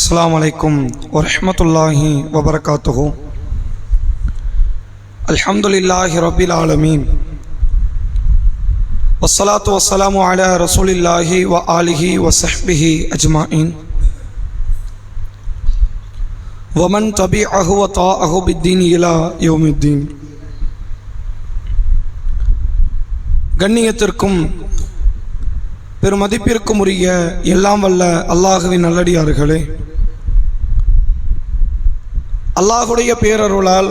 அஸ்ஸலாமு அலைக்கும் வரஹ்மத்துல்லாஹி வபரகாத்துஹு. அல்ஹம்துலில்லாஹி ரப்பில் ஆலமீன். வஸ்ஸலாத்து வஸ்ஸலாமு அலா ரசூலில்லாஹி வ ஆலிஹி வ ஸஹ்பிஹி அஜ்மாயின். வமன் தபிஅஹு வ தாஅஹு பித்தீன் இலா யௌமித்தீன். கண்ணியத்திற்கும் பெருமதிப்பிற்கும் உரிய எல்லாம் வல்ல அல்லாஹுவின் நல்லடியார்களே, அல்லாஹுடைய பேரருளால்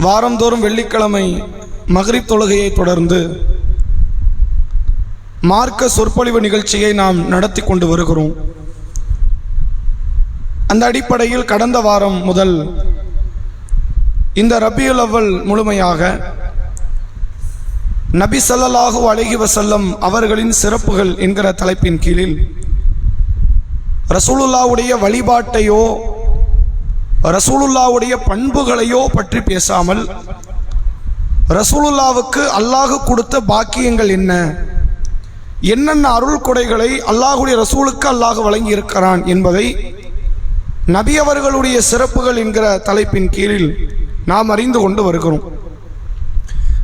வாரந்தோறும் வெள்ளிக்கிழமை மக்ரிப் தொழுகையை தொடர்ந்து மார்க்க சொற்பொழிவு நிகழ்ச்சியை நாம் நடத்தி கொண்டு வருகிறோம். அந்த அடிப்படையில் கடந்த வாரம் முதல் இந்த ரபியுல் அவ்வல் முழுமையாக நபி ஸல்லல்லாஹு அலைஹி வஸல்லம் அவர்களின் சிறப்புகள் என்கிற தலைப்பின் கீழில் ரசூலுல்லாஹ்வுடைய வழிபாட்டையோ ரசூலுல்லாஹ்வுடைய பண்புகளையோ பற்றி பேசாமல் ரசூலுல்லாஹ்வுக்கு அல்லாஹ் கொடுத்த பாக்கியங்கள் என்னென்ன அருள் கொடைகளை அல்லாஹ்வுடைய ரசூலுக்கு அல்லாஹ் வழங்கி இருக்கிறான் என்பதை நபி அவர்களுடைய சிறப்புகள் என்கிற தலைப்பின் கீழில் நாம் அறிந்து கொண்டு வருகிறோம்.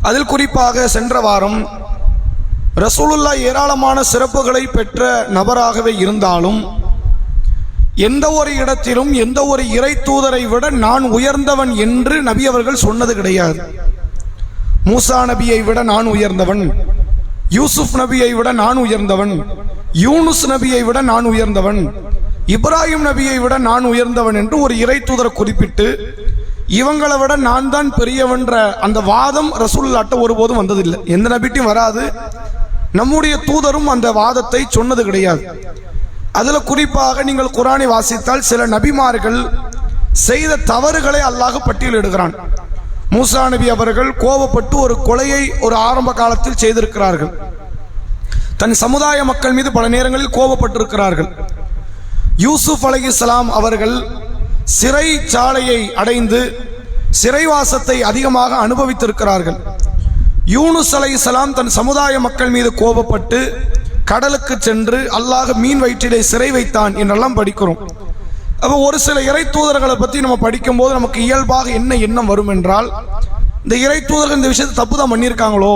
அதில் குறிப்பாக சென்ற வாரம் ரசூலுல்லாஹ் ஏராளமான சிறப்புகளை பெற்ற நபராகவே இருந்தாலும் எந்த ஒரு இடத்திலும் எந்த ஒரு இறை தூதரை விட நான் உயர்ந்தவன் என்று நபி அவர்கள் சொன்னது கிடையாது. மூசா நபியை விட நான் உயர்ந்தவன், யூசுப் நபியை விட நான் உயர்ந்தவன், யூனுஸ் நபியை விட நான் உயர்ந்தவன், இப்ராஹிம் நபியை விட நான் உயர்ந்தவன் என்று ஒரு இறை தூதரை குறிப்பிட்டு இவங்களை விட நான் தான் பெரியவன்ற அந்த வாதம் ரசூலுல்லாஹ்ட்ட ஒருபோதும் வந்ததில்லை. எந்த நபிட்டையும் வராது. நம்முடைய தூதரும் அந்த வாதத்தை சொன்னது கிடையாது. அதுல குறிப்பாக நீங்கள் குர்ஆனை வாசித்தால் சில நபிமார்கள் செய்த தவறுகளை அல்லாஹ் பட்டியலிடுகிறான். மூசா நபி அவர்கள் கோபப்பட்டு ஒரு கொலையை ஒரு ஆரம்ப காலத்தில் செய்திருக்கிறார்கள். தன் சமுதாய மக்கள் மீது பல நேரங்களில் கோபப்பட்டிருக்கிறார்கள். யூசுப் அலைஹிஸ்ஸலாம் அவர்கள் சிறை சாலையை அடைந்து சிறைவாசத்தை அதிகமாக அனுபவித்திருக்கிறார்கள். யூனுஸ் அலைஹிஸ்ஸலாம் தன் சமுதாய மக்கள் மீது கோபப்பட்டு கடலுக்கு சென்று அல்லாஹ் மீன் வயிற்றிலே சிறை வைத்தான் என்றெல்லாம் படிக்கிறோம். அப்போ ஒரு சில இறை தூதர்களை பற்றி நம்ம படிக்கும்போது நமக்கு இயல்பாக என்ன எண்ணம் வரும் என்றால், இந்த இறை தூதர்கள் இந்த விஷயத்தை தப்பு தான் பண்ணியிருக்காங்களோ,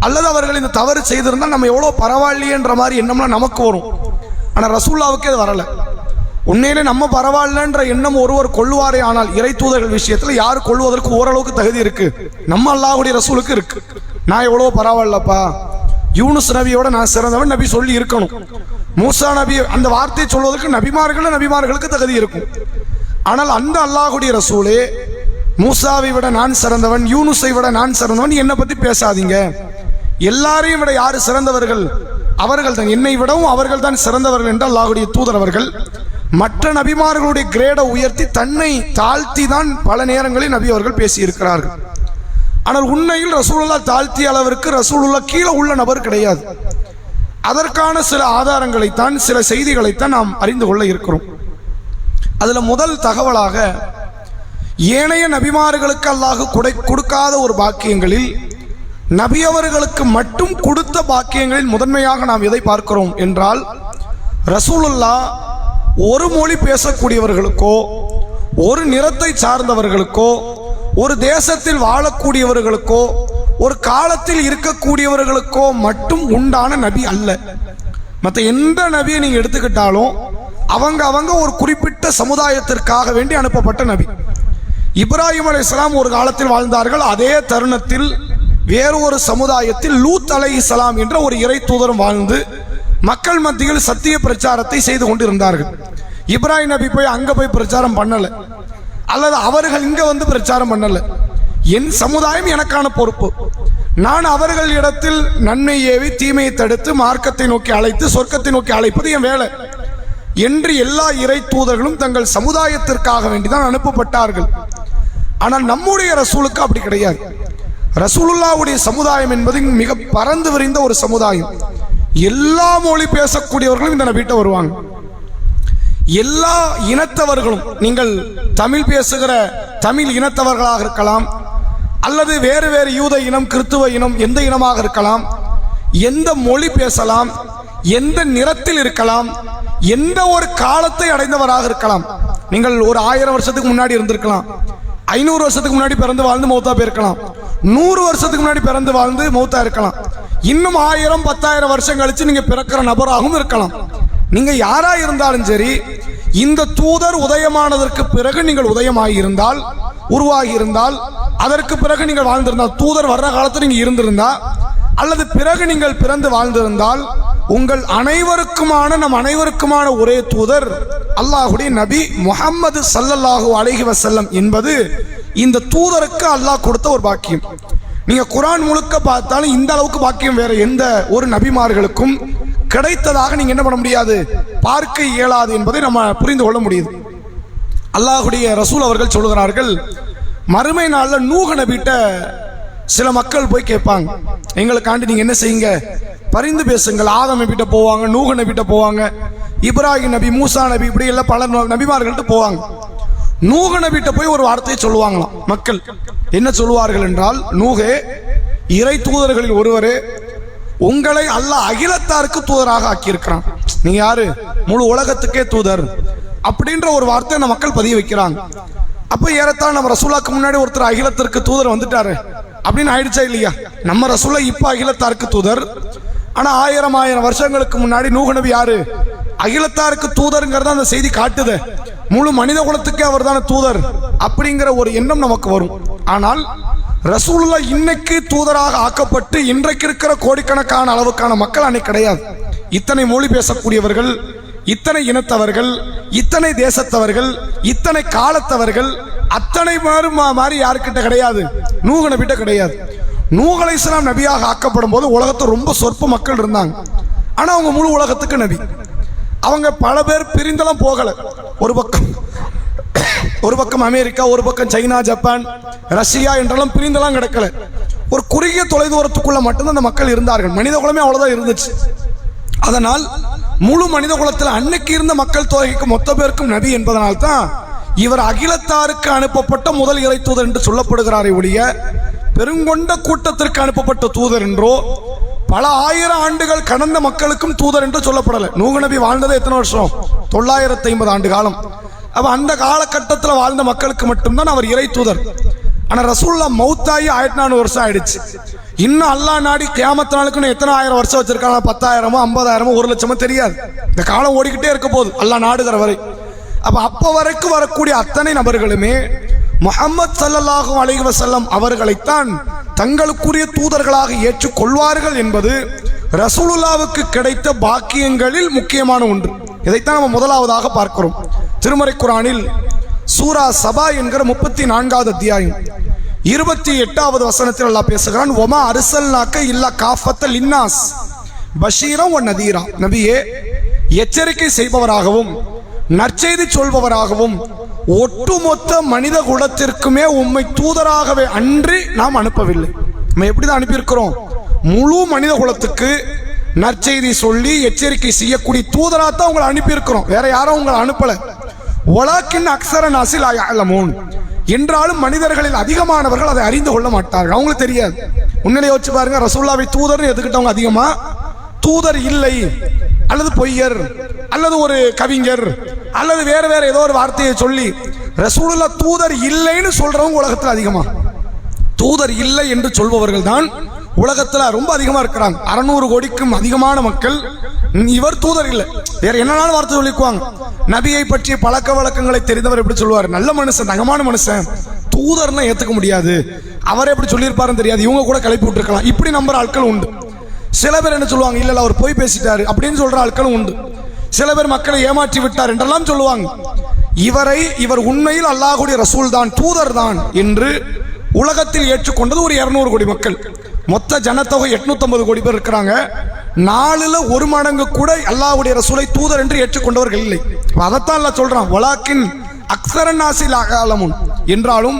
அல்லது அவர்கள் இந்த தவறு செய்திருந்தால் நம்ம எவ்வளோ பரவாயில்லையன்ற மாதிரி எண்ணம்லாம் நமக்கு வரும். ஆனால் ரசூலுல்லாஹ்வுக்கே அது வரலை. உண்மையிலே நம்ம பரவாயில்லன்ற எண்ணம் ஒருவர் கொள்வாரே, ஆனால் இறை தூதர்கள் விஷயத்தில் யார் கொள்வதற்கு ஓரளவுக்கு தகுதி இருக்கு? நம்ம அல்லாஹ்வுடைய ரசூலுக்கு இருக்கு. நான் எவ்வளோ பரவாயில்லப்பா, யூனுஸ் நபியோட நான் சிறந்தவன் நபி சொல்லி இருக்கணும். மூசா நபி அந்த வார்த்தையை சொல்வதற்கு நபிமார்களுக்கு தகுதி இருக்கும். ஆனால் அந்த அல்லாஹ்வுடைய ரசூலே மூசாவை விட நான் சிறந்தவன், யூனுஸை விட நான் சிறந்தவன், என்னை பத்தி பேசாதீங்க, எல்லாரையும் விட யாரு சிறந்தவர்கள்? அவர்கள் தான், என்னை விடவும் அவர்கள் தான் சிறந்தவர்கள் என்று அல்லாஹ்வுடைய தூதர் அவர்கள் மற்ற நபிமார்களுடைய கிரேடை உயர்த்தி தன்னை தாழ்த்தி தான் பல நேரங்களில் நபி அவர்கள் பேசியிருக்கிறார்கள். ஆனால் உண்மையில் ரசூலுல்லாஹ் தாழ்த்திய அளவிற்கு ரசூலுல்லாஹ் கீழே உள்ள நபர் கிடையாது. அதற்கான சில ஆதாரங்களைத்தான், சில செய்திகளைத்தான் நாம் அறிந்து கொள்ள இருக்கிறோம். அதுல முதல் தகவலாக ஏனைய நபிமார்களுக்கு அல்லாஹ் கொடுக்காத ஒரு பாக்கியங்களில் நபி அவர்களுக்கு மட்டும் கொடுத்த பாக்கியங்களில் முதன்மையாக நாம் எதை பார்க்கிறோம் என்றால், ரசூலுல்லாஹ் ஒரு மொழி பேசக்கூடியவர்களுக்கோ, ஒரு நிறத்தை சார்ந்தவர்களுக்கோ, ஒரு தேசத்தில் வாழக்கூடியவர்களுக்கோ, ஒரு காலத்தில் இருக்கக்கூடியவர்களுக்கோ மட்டும் உண்டான நபி அல்ல. மற்ற எந்த நபியை நீங்க எடுத்துக்கிட்டாலும் அவங்க ஒரு குறிப்பிட்ட சமுதாயத்திற்காக வேண்டி அனுப்பப்பட்ட நபி. இப்ராஹிம் அலைஹிஸ்ஸலாம் ஒரு காலத்தில் வாழ்ந்தார்கள். அதே தருணத்தில் வேறு ஒரு சமுதாயத்தில் லூத் அலைஹிஸ்ஸலாம் என்ற ஒரு இறை தூதரும் வாழ்ந்து மக்கள் மத்தியில் சத்திய பிரச்சாரத்தை செய்து கொண்டிருந்தார்கள். இப்ராஹிம் நபி போய் அங்க போய் பிரச்சாரம் பண்ணல, அல்லது அவர்கள் இங்க வந்து பிரச்சாரம் பண்ணல. என் சமுதாயம் எனக்கான பொறுப்பு, நான் அவர்கள் இடத்தில் நன்மை ஏவி தீமையை தடுத்து மார்க்கத்தை நோக்கி அழைத்து சொர்க்கத்தை நோக்கி அழைப்பது என் வேலை என்று எல்லா இறை தூதர்களும் தங்கள் சமுதாயத்திற்காக வேண்டிதான் அனுப்பப்பட்டார்கள். ஆனால் நம்முடைய ரசூலுக்கு அப்படி கிடையாது. ரசூலுல்லாஹ்வுடைய சமுதாயம் என்பது மிக பரந்து விரிந்த ஒரு சமுதாயம். எல்லா மொழி பேசக்கூடியவர்களும் இந்த நபிட்ட வருவாங்க. எல்லா இனத்தவர்களும், நீங்கள் தமிழ் பேசுகிற தமிழ் இனத்தவர்களாக இருக்கலாம், அல்லது வேறு வேறு யூத இனம், கிறிஸ்துவ இனம், எந்த இனமாக இருக்கலாம், எந்த மொழி பேசலாம், எந்த நிறத்தில் இருக்கலாம், எந்த ஒரு காலத்தை அடைந்தவராக இருக்கலாம். நீங்கள் ஒரு 1000 வருஷத்துக்கு முன்னாடி இருந்திருக்கலாம், 500 வருஷத்துக்கு முன்னாடி பிறந்து வாழ்ந்து மௌத்தா போயிருக்கலாம், 100 வருஷத்துக்கு முன்னாடி பிறந்து வாழ்ந்து மௌத்தா இருக்கலாம், இன்னும் 1000 10,000 வருஷம் கழிச்சு நீங்க பிறக்கிற நபராகவும் இருக்கலாம். நீங்க யாரா இருந்தாலும் சரி, இந்த தூதர் உதயமானதற்கு பிறகு நீங்கள் உதயமாகி இருந்தால், உருவாகி இருந்தால், அதற்கு பிறகு நீங்கள் வாழ்ந்திருந்தால், தூதர் வர்ற காலத்தில் நீங்க இருந்திருந்தா அல்லது பிறகு நீங்கள் பிறந்து வாழ்ந்திருந்தால், உங்கள் அனைவருக்குமான நம் அனைவருக்குமான ஒரே தூதர் அல்லாஹ்வுடைய நபி முஹம்மது ஸல்லல்லாஹு அலைஹி வஸல்லம் என்பது இந்த தூதருக்கு அல்லாஹ் கொடுத்த ஒரு பாக்கியம். நீங்க குர்ஆன் முழுக்க பார்த்தாலும் இந்த அளவுக்கு பாக்கியம் வேற எந்த ஒரு நபிமார்களுக்கும் கிடைத்ததாக நீங்க என்ன பண்ண முடியாது, பார்க்க இயலாது என்பதை நம்ம புரிந்து கொள்ள முடியுது. அல்லாஹ்வுடைய ரசூல் அவர்கள் சொல்கிறார்கள், மறுமை நாள்ல நூஹ் நபிட்ட சில மக்கள் போய் கேட்பாங்க, எங்களுக்காண்டி நீங்க என்ன செய்யுங்க, பரிந்து பேசுங்கள். ஆதம் நபிட்ட போவாங்க, நூஹ் நபிட்ட போவாங்க, இப்ராஹிம் நபி, மூசா நபி, இப்படி எல்லாம் பல நபிமார்கள்ட்ட போவாங்க. நூஹ் நபிட்ட போய் ஒரு வார்த்தையை சொல்லுவாங்களாம் மக்கள். என்ன சொல்லுவார்கள் என்றால், நூஹே, இறை தூதர்களில் ஒருவரே, உங்களை அல்லாஹ் அகிலத்தாருக்கு தூதராக ஆக்கியிருக்கிறான். நீங்க யாரு, முழு உலகத்துக்கே தூதர் அப்படின்ற ஒரு வார்த்தை அந்த மக்கள் பதிய வைக்கிறாங்க. அப்ப ஏறத்தாழ நம்ம ரசூலாக்கு முன்னாடி ஒருத்தர் அகிலத்திற்கு தூதர் வந்துட்டாரு அப்படின்னு ஆயிடுச்சா இல்லையா? நம்ம ரசூலா இப்ப அகிலத்தாருக்கு தூதர், ஆனா 1000 வருஷங்களுக்கு முன்னாடி நூஹ் நபி யாரு, அகிலத்தாருக்கு தூதர்ங்கிறத அந்த செய்தி காட்டுது. முழு மனித குலத்துக்கே அவர் தான தூதர் அப்படிங்கிற ஒரு எண்ணம் நமக்கு வரும். ஆனால் ரசூலுல்லாஹ் இன்னைக்கு தூதராக ஆக்கப்பட்டு இன்றைக்கு இருக்கிற கோடிக்கணக்கான அளவுக்கான மக்கள் அன்னைக்கு கிடையாது. இத்தனை மொழி பேசக்கூடியவர்கள், இத்தனை இனத்தவர்கள், இத்தனை தேசத்தவர்கள், இத்தனை காலத்தவர்கள், அத்தனை மாதிரி யாருக்கிட்ட கிடையாது, நூஹ் நபிட்ட கிடையாது. நூஹ் அலைஹிஸ்ஸலாம் நபியாக ஆக்கப்படும் போது உலகத்தில் ரொம்ப சொற்ப மக்கள் இருந்தாங்க. ஆனா அவங்க முழு உலகத்துக்கு நபி. அவங்க பல பேர் பிரிந்தெல்லாம் போகல. ஒரு பக்கம் அமெரிக்கா, ஒரு பக்கம் சைனா, ஜப்பான், ரஷ்யா என்றெல்லாம் பிரிந்தெல்லாம் கிடக்கல. ஒரு குறுகிய தொலைதூரத்துக்குள்ள மட்டும்தான் அந்த மக்கள் இருந்தார்கள். மனித குலமே அவ்வளவுதான் இருந்துச்சு. அதனால் முழு மனித குலத்தில் அன்னைக்கு இருந்த மக்கள் தொகைக்கு மொத்த பேருக்கும் நபி என்பதனால் தான் இவர் அகிலத்தாருக்கு அனுப்பப்பட்ட முதல் இறை தூதர் என்று சொல்லப்படுகிறாரே ஒழிய பெருங்கொண்ட கூட்டத்திற்கு அனுப்பப்பட்ட தூதர் என்றோ பல 1000 ஆண்டுகள் கடந்த மக்களுக்கும் தூதர் என்று சொல்லப்படலை. நூஹ் நபி வாழ்ந்தது எத்தனை வருஷம், 950 ஆண்டு காலம். அப்ப அந்த காலகட்டத்தில் வாழ்ந்த மக்களுக்கு மட்டும்தான் அவர் இறை தூதர். ஆனா ரசூலுல்லாஹ் மௌத்தாகி 1400 வருஷம் ஆயிடுச்சு. இன்னும் அல்லாஹ் நாடி கியாமத் நாளுக்குன்னு எத்தனை 1000 வருஷம் வச்சிருக்காங்க, 10,000 50,000 1 லட்சம் தெரியாது. இந்த காலம் ஓடிக்கிட்டே இருக்க போகுது அல்லாஹ் நாடுகிற வரை. அப்ப வரைக்கும் வரக்கூடிய அத்தனை நபர்களுமே முஹம்மது ஸல்லல்லாஹு அலைஹி வஸல்லம் அவர்களைத்தான் தங்களுக்குரிய தூதர்களாக ஏற்றுக்கொள்வார்கள் என்பது ரசூலுல்லாஹ்வுக்கு கிடைத்த பாக்கியங்களில் முக்கியமான ஒன்று. இதைத்தான் நம்ம முதலாவதாக பார்க்கிறோம். திருமறை குர்ஆனில் சூரா சபா என்கிற 34வது அத்தியாயம் 28வது வசனத்தில் அல்லாஹ் பேசுகிறான், வமா அர்ஸல்னாக இல்லா காஃபத்தல் லின்னாஸ் பஷீரன் வ நதீரா. நபியே, எச்சரிக்கை செய்பவராகவும் நற்செய்தி சொல்பவராகவும் ஒட்டுமொத்த மனித குலத்திற்குமே உம்மை தூதராகவே அன்றி நாம் அனுப்பவில்லை. நம்ம எப்படிதான் அனுப்பியிருக்கிறோம், முழு மனித குலத்துக்கு நற்செய்தி சொல்லி எச்சரிக்கை செய்யக்கூடிய தூதராத்தான் உங்களை அனுப்பியிருக்கிறோம், வேற யாரும் உங்களை அனுப்பல. வலாக்கின் அக்ஸர நாஸி லா யஅலமூன், என்றாலும் மனிதர்களில் அதிகமானவர்கள் அதை அறிந்து கொள்ள மாட்டார்கள், அவங்களுக்கு தெரியாது. உன்னிலே யோசிச்சு பாருங்க, ரசூலுல்லாஹ்வை தூதர்னு எதுக்கிட்டவங்க அதிகமா, தூதர் இல்லை அல்லது பொய்யர் அல்லது ஒரு கவிஞர் அல்லது வேற வேற ஏதோ ஒரு வார்த்தையை சொல்லி ரசூலுல்லாஹ் தூதர் இல்லைன்னு சொல்றவங்க உலகத்தில் அதிகமா. தூதர் இல்லை என்று சொல்பவர்கள் தான் உலகத்துல ரொம்ப அதிகமா இருக்கிறாங்க. 600 கோடிக்கும் அதிகமான மக்கள் இவர் தூதர் இல்லை, வேற என்னன்னாலும் வார்த்தை சொல்லிக்குவாங்க. நபியை பற்றிய பழக்க வழக்கங்களை தெரிந்தவர் எப்படி சொல்லுவார், நல்ல மனுஷன், தங்கமான மனுஷன், தூதர்னா ஏத்துக்க முடியாது, அவர் எப்படி சொல்லியிருப்பாருன்னு தெரியாது, இவங்க கூட கிளப்பி விட்டுருக்கலாம், இப்படி நம்புற ஆட்கள் உண்டு. சில பேர் என்ன சொல்லுவாங்க, இல்ல அவர் போய் பேசிட்டாரு அப்படின்னு சொல்ற ஆட்களும் உண்டு. சில பேர் மக்களை ஏமாற்றி விட்டார் என்றெல்லாம் சொல்லுவாங்க. இவர் உண்மையில் அல்லாஹ்வுடைய ரசூல் தான், தூதர் தான் என்று உலகத்தில் ஏற்றுக்கொண்டது ஒரு 200 கோடி மக்கள். மொத்த ஜனத்தொகை 850 கோடி பேர் இருக்கிறாங்க. 4ல் 1 மடங்கு கூட அல்லாஹ்வுடைய ரசூலை தூதர் என்று ஏற்றுக்கொண்டவர்கள் இல்லை. அதைத்தான் அல்லாஹ் சொல்றான், வலாக்கின் அக்ஸர நாஸி லா யஅலமூன், என்றாலும்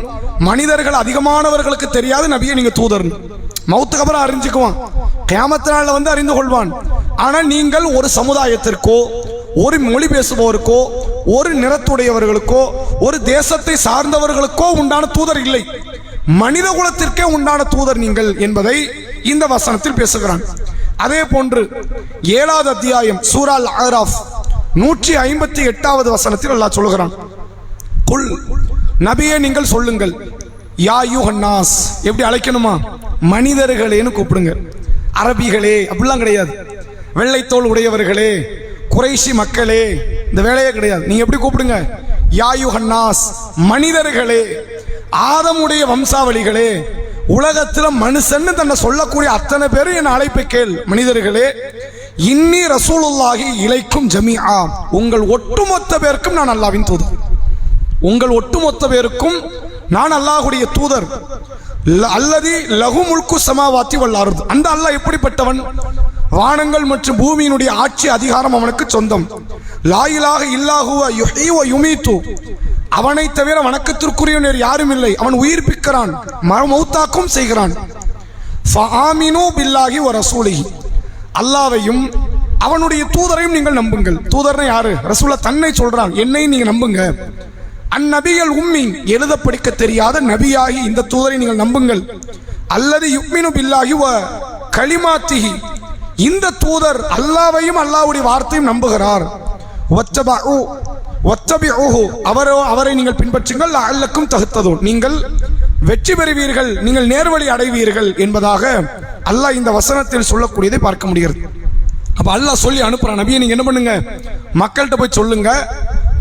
மனிதர்கள் அதிகமானவர்களுக்கு தெரியாது நபியை நீங்க தூதர். மௌத்துக்கு அப்புறம் அறிஞ்சுக்குவான், கியாமத் நாள்ல வந்து அறிந்து கொள்வான். ஆனால் நீங்கள் ஒரு சமுதாயத்திற்கோ, ஒரு மொழி பேசுபவருக்கோ, ஒரு நிறத்துடையவர்களுக்கோ, ஒரு தேசத்தை சார்ந்தவர்களுக்கோ உண்டான தூதர் இல்லை, மனித குலத்திற்கே உண்டான தூதர் நீங்கள் என்பதை இந்த வசனத்தில் பேசுகிறான். அதே போன்று 7வது அத்தியாயம் சூரா அல் அராஃப் 158வது வசனத்தில் அல்லாஹ் சொல்லுகிறான், குல் நபியே நீங்கள் சொல்லுங்கள், யா யுஹன்னாஸ், எப்படி அழைக்கணுமா? மனிதர்களேன்னு கூப்பிடுங்க. அரபிகளே அப்படிலாம் கிடையாது. வெள்ளைத்தோல் உடையவர்களே, குறைஷி மக்களே, இந்த வேலையே கிடையாது. நீங்க எப்படி கூப்பிடுங்க? யா யுஹன்னாஸ், மனிதர்களே, ஆதமுடைய வம்சாவளிகளே, உலகத்துல மனுஷன்னு தன்னை சொல்லக்கூடிய அத்தனை பேரும் என் அழைப்பை கேள். மனிதர்களே, இன்னி ரசூலுல்லாஹி இலைக்கும் ஜமீஆ, உங்கள் ஒட்டுமொத்த பேருக்கும் நான் அல்லாஹ்வின் தூதர். உங்கள் ஒட்டுமொத்த பேருக்கும் நான் அல்லாஹ்வுடைய தூதர். அல்லதி லஹு முல்கு ஸமாவாத்தி வல் அர்த், அந்த அல்லாஹ் எப்படிப்பட்டவன்? வானங்கள் மற்றும் பூமியினுடைய ஆட்சி அதிகாரம் அவனுக்கு சொந்தம். லா இலாஹ இல்லா ஹுவ யுஹ்யி வ யுமீது, அவனை தவிர வணக்கத்திற்குரியவர் யாரும் இல்லை. அவன் உயிர்ப்பிக்கிறான், மௌத்தாக்கும் செய்கிறான். ஃபஆமினு பில்லாஹி வ ரசூலிஹி, அல்லாஹ்வையும் அவனுடைய தூதரையும் நீங்கள் நம்புங்கள். தூதர்னா யாரு? ரசூலுல்லாஹ் தன்னை சொல்றான், என்னை நீங்க நம்புங்க. அந்நபியல் உம்மி, எழுத படிக்க தெரியாத நபியாகி இந்த தூதரை நீங்கள் நம்புங்கள். அல்லது யுக்மினு பில்லாஹி வ கலிமாத்திஹி, இந்த தூதர் அல்லாஹ்வையும் அல்லாஹ்வுடைய வார்த்தையும் நம்புகிறார். வத்தபிஊஹு, அவரை நீங்கள் பின்பற்றுங்கள். லஅல்லக்கும் தஹ்ததூன், நீங்கள் வெற்றி பெறுவீர்கள், நீங்கள் நேர்வழி அடைவீர்கள் என்பதாக அல்லாஹ் இந்த வசனத்தில் சொல்லக்கூடியதை பார்க்க முடிகிறது. அப்ப அல்லாஹ் சொல்லி அனுப்புறான், நபியை நீங்க என்ன பண்ணுங்க? மக்கள்கிட்ட போய் சொல்லுங்க,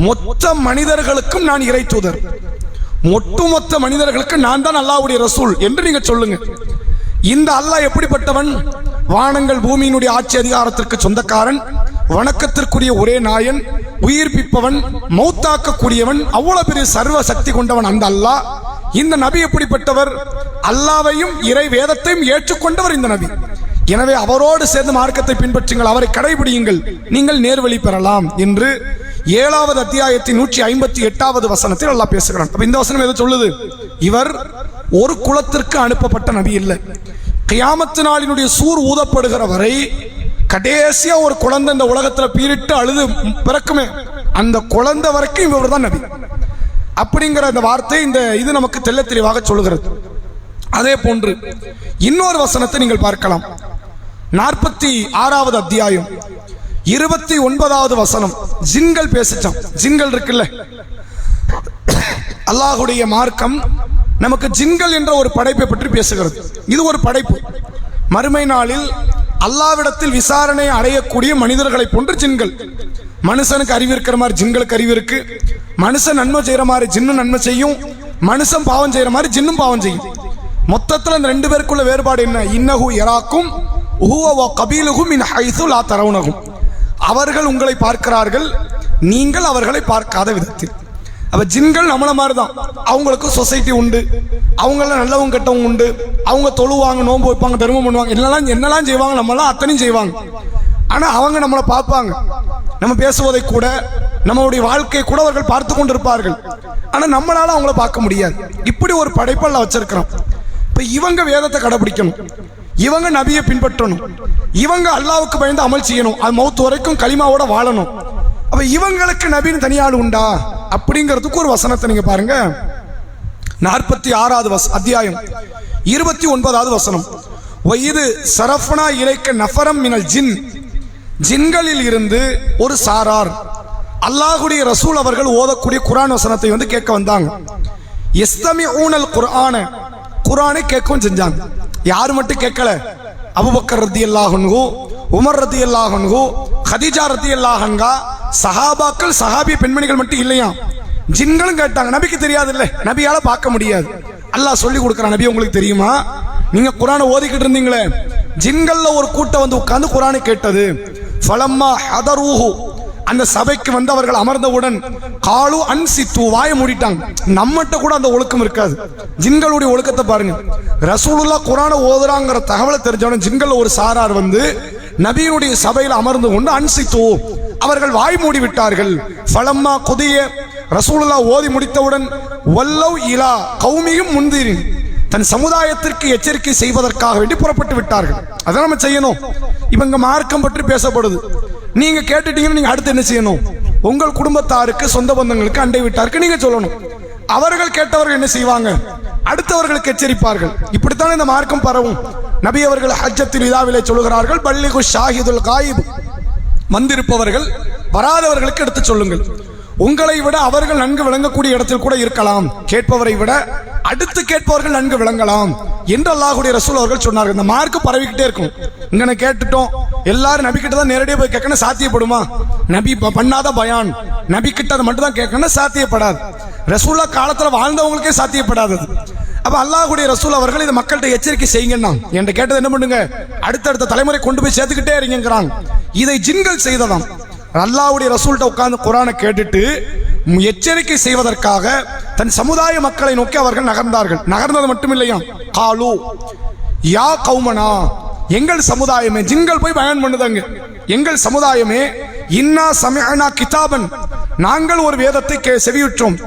மொத்த மனிதர்களுக்கும் நான் இறை தூதர், ஒட்டுமொத்த மனிதர்களுக்கு நான் தான் அல்லாஹ்வுடைய ரசூல் என்று நீங்க சொல்லுங்க. இந்த அல்லாஹ் எப்படிப்பட்டவன்? வானங்கள் பூமியினுடைய ஆட்சி அதிகாரத்திற்கு சொந்தக்காரன், வணக்கத்திற்குரிய ஒரே நாயன், உயிர்ப்பிப்பவன், மௌத்தாக்கக்கூடியவன், அவ்வளவு பெரிய சர்வ சக்தி கொண்டவன் அந்த அல்லாஹ். இந்த நபி எப்படிப்பட்டவர்? அல்லாஹ்வையும் இறை வேதத்தையும் ஏற்றுக்கொண்டவர் இந்த நபி. எனவே அவரோடு சேர்ந்து மார்க்கத்தை பின்பற்றுங்கள், அவரை கடைபிடியுங்கள், நீங்கள் நேர்வழி பெறலாம் என்று 7வது அத்தியாயத்தின் 158வது வசனத்தில் அல்லாஹ் பேசுகிறான். அப்ப இந்த வசனம் எதை சொல்லுது? இவர் ஒரு குலத்திற்கு அனுப்பப்பட்ட நபி இல்லை. கியாமத்து நாளினுடைய சூர் ஊதப்படுகிற வரை கடைசியா ஒரு குழந்தை இந்த உலகத்துல பீரிட்டு அழுது பிறக்குமே, அந்த குழந்தை வரைக்கும் இவர் தான் நபி. அப்படிங்கிற இந்த வார்த்தை இது நமக்கு தெள்ள தெளிவாக சொல்லுகிறது. அதே போன்று இன்னொரு வசனத்தை நீங்கள் பார்க்கலாம். 46வது அத்தியாயம் 29வது வசனம். ஜின்கள் பேசிச்சான். ஜின்கள் இருக்குல்ல, அல்லாஹ்வுடைய மார்க்கம் நமக்கு ஜின்கள் என்ற ஒரு படைப்பை பற்றி பேசுகிறது. இது ஒரு படைப்பு. மறுமை நாளில் அல்லாஹ்விடத்தில் விசாரணை அடையக்கூடிய மனிதர்களை போன்று ஜின்கள். மனுஷனுக்கு அறிவு இருக்கிற மாதிரி ஜின்களுக்கு அறிவு இருக்கு. மனுஷன் நன்மை செய்யற மாதிரி ஜின்னும் நன்மை செய்யும், மனுஷன் பாவம் செய்யற மாதிரி ஜின்னும் பாவம் செய்யும். மொத்தத்தில் இந்த ரெண்டு பேருக்குள்ள வேறுபாடு என்ன? இன்னஹு யராக்கும் ஹுவ வ கபீலுஹு மின் ஹைது லா தரவுனஹும், அவர்கள் உங்களை பார்க்கிறார்கள், நீங்கள் அவர்களை பார்க்காத விதத்தில். அப்ப ஜின்கள் நம்மள மாதிரி தான். அவங்களுக்கு சொசைட்டி உண்டு, அவங்கள நல்லவங்க கெட்டவங்க உண்டு, அவங்க தொழுவாங்க, நோன்பு வைப்பாங்க, தர்மம் பண்ணுவாங்க, என்னெல்லாம் செய்வாங்க, நம்மளாம் அத்தனையும் செய்வாங்க. ஆனா அவங்க நம்மளை பார்ப்பாங்க, நம்ம பேசுவதை கூட, நம்மளுடைய வாழ்க்கையை கூட அவர்கள் பார்த்து கொண்டிருப்பார்கள். ஆனா நம்மளால அவங்கள பார்க்க முடியாது. இப்படி ஒரு படைப்பல்ல வச்சிருக்கிறோம். இப்ப இவங்க வேதத்தை கடைபிடிக்கணும், இவங்க நபியை பின்பற்றணும், இவங்க அல்லாவுக்கு பயந்து அமல் செய்யணும், அது மௌத்து வரைக்கும் களிமாவோட வாழணும். அப்ப இவங்களுக்கு நபின்னு தனியாள் உண்டா அப்படிங்கிறதுக்கு ஒரு வசனத்தை நீங்க பாருங்க. 46வது அத்தியாயம் 29வது வசனம். வயது சரஃபனா இலைக்க நஃபரம் மினல் ஜின், ஜின்களில் இருந்து ஒரு சாரார் அல்லாஹ்வுடைய ரசூல் அவர்கள் ஓதக்கூடிய குர்ஆன் வசனத்தை வந்து கேட்க வந்தாங்க. யஸ்தமிஊனல் குர்ஆன, குர்ஆனை கேட்கவும் செஞ்சாங்க. யாரு மட்டும் கேட்கல? அபூபக்கர் ரலியல்லாஹு அன்ஹு, உமர் ரலியல்லாஹு அன்ஹு, கதீஜா ரலியல்லாஹு அன்ஹா, சஹாபாக்கள், சஹாபிய பெண்மணிகள் மட்டும் இல்லையா, ஜின்களும் கேட்டாங்க. நபிக்கு தெரியாது இல்ல, நபியால பார்க்க முடியாது. அல்லாஹ் சொல்லி கொடுக்குறான், நபி உங்களுக்கு தெரியுமா, நீங்க குர்ஆனை ஓதிக்கிட்டு இருந்தீங்களே, ஜின்கள்ல ஒரு கூட்டம் வந்து உட்கார்ந்து குர்ஆனை கேட்டது. ஃபலம்மா ஹதரூஹு, அந்த சபைக்கு வந்து அவர்கள் அமர்ந்தவுடன் காலு அன்சித்து, வாயை மூடிட்டாங்க. நம்மகிட்ட கூட அந்த ஒழுக்கம் இருக்காது. ஜின்களுடைய ஒழுக்கத்தை பாருங்க. ரசூலுல்லாஹ் குர்ஆனை ஓதுறாங்கிற தகவலை தெரிஞ்சவன ஜின்கள் ஒரு சாரார் வந்து நபியினுடைய சபையில் அமர்ந்து கொண்டு அன்சித்து, அவர்கள் வாய் மூடி விட்டார்கள். ஃபலம்மா குதிய, ரசூலுல்லாஹ் ஓதி முடித்தவுடன் வல்லவ் இலா கௌமியும் முந்திரின், தன் சமுதாயத்திற்கு எச்சரிக்கை செய்வதற்காக வேண்டி புறப்பட்டு விட்டார்கள். அதான் நம்ம செய்யணும். இவங்க மார்க்கம் பற்றி பேசப்படுது, நீங்க கேட்டுட்டீங்கன்னு நீங்க அடுத்து என்ன செய்யணும்? உங்கள் குடும்பத்தாருக்கு, சொந்த பந்தங்களுக்கு, அண்டை வீட்டாருக்கு நீங்க சொல்லணும். அவர்கள் கேட்டவர்கள் என்ன செய்வாங்க? அடுத்தவர்களுக்கு எச்சரிப்பார்கள். இப்படித்தான் இந்த மார்க்கம் பரவும். நபி அவர்கள் ஹஜ்ஜத்துல் விதாவிலே சொல்கிறார்கள், பல்லிகு ஷாஹிதுல் காயிப், வந்திருப்பவர்கள் வராதவர்களுக்கு எடுத்து சொல்லுங்கள். உங்களை விட அவர்கள் நன்கு விளங்கக்கூடிய இடத்தில் கூட இருக்கலாம், கேட்பவரை விட அடுத்து கேட்பவர்கள் நன்கு விளங்கலாம் என்று அல்லாஹ்வுடைய ரசூல் அவர்கள் சொன்னார்கள். இந்த மார்க்கு பரவிக்கிட்டே இருக்கும். இங்க கேட்டுட்டோம், எல்லாரும் நபி கிட்ட தான் நேரடியாக போய் கேட்கணும், சாத்தியப்படுமா? நபி பண்ணாத பயான் நபி கிட்ட அதை மட்டும் தான் கேட்கணும், சாத்தியப்படாது. ரசூல்லா காலத்துல வாழ்ந்தவங்களுக்கே சாத்தியப்படாது. அப்ப அல்லாஹ்வுடைய ரசூல் அவர்கள் இதை மக்கள்கிட்ட எச்சரிக்கை செய்யுங்கன்னா என்கிட்ட கேட்டது என்ன பண்ணுங்க, அடுத்தடுத்த தலைமுறை கொண்டு போய் சேர்த்துக்கிட்டே இருங்கிறாங்க. இதை ஜின்கள் செய்ததாம். அல்லாஹ்வுடைய ரசூல்கிட்ட உட்கார்ந்து குர்ஆனை கேட்டுட்டு எச்சரிக்கை செய்வதற்காக தன் சமுதாய மக்களை நோக்கி அவர்கள் நகர்ந்தார்கள். நகர்ந்தது மட்டும் இல்லையா, காலு யா கௌமனா, எங்கள் சமுதாயமே, ஜின்கள் போய் பயான் பண்ணுதாங்க, எங்கள் சமுதாயமே, இன்னா சமிஅனா கிதாபன், நாங்கள் ஒரு வேதத்தை செவியுற்றோம்,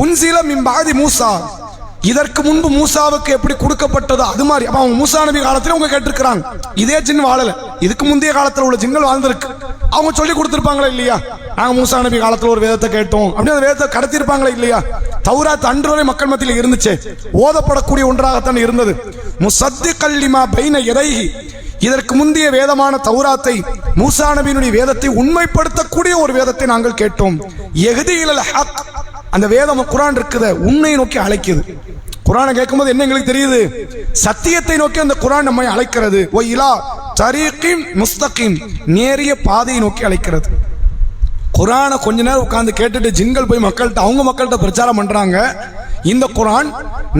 உன்சில மின் பாதி மூசா, இதற்கு முன்பு மூசாவுக்கு எப்படி கொடுக்கப்பட்டதோ அது மாதிரி. அப்ப அவங்க மூசா நபி காலத்துல அவங்க கேட்டிருக்கிறாங்க. இதே ஜின் வாழல, இதுக்கு முந்தைய காலத்துல உள்ள ஜின்கள் வாழ்ந்திருக்கு. அவங்க சொல்லி கொடுத்திருப்பாங்களா இல்லையா, நாங்க மூசா நபி காலத்துல ஒரு வேதத்தை கேட்டோம் அப்படின்னு அந்த வேதத்தை கடத்திருப்பாங்களா இல்லையா? தௌராத் அன்று வரை மக்கள் மத்தியில் இருந்துச்சு, ஓதப்படக்கூடிய ஒன்றாகத்தான் இருந்தது. முஸத்திகல் லிமா பைன யதைஹி, இதற்கு முந்தைய வேதமான தௌராத்தை, மூசா நபியினுடைய வேதத்தை உண்மைப்படுத்தக்கூடிய ஒரு வேதத்தை நாங்கள் கேட்டோம். யஹ்தி இலல் ஹக், அந்த வேதம் குர்ஆன் இருக்குது, உண்மையை நோக்கி அழைக்குது. குர்ஆனை கேட்கும்போது என்ன எங்களுக்கு தெரியுது, சத்தியத்தை நோக்கி அந்த குர்ஆன் நம்மை அழைக்கிறது. வ இலா தரீகின் முஸ்தகீம், நேரிய பாதையை நோக்கி அழைக்கிறது. குர்ஆனை கொஞ்ச நேரம் உட்கார்ந்து கேட்டுட்டு ஜின்கள் போய் மக்கள்கிட்ட, அவங்க மக்கள்கிட்ட பிரச்சாரம் பண்றாங்க, இந்த குர்ஆன்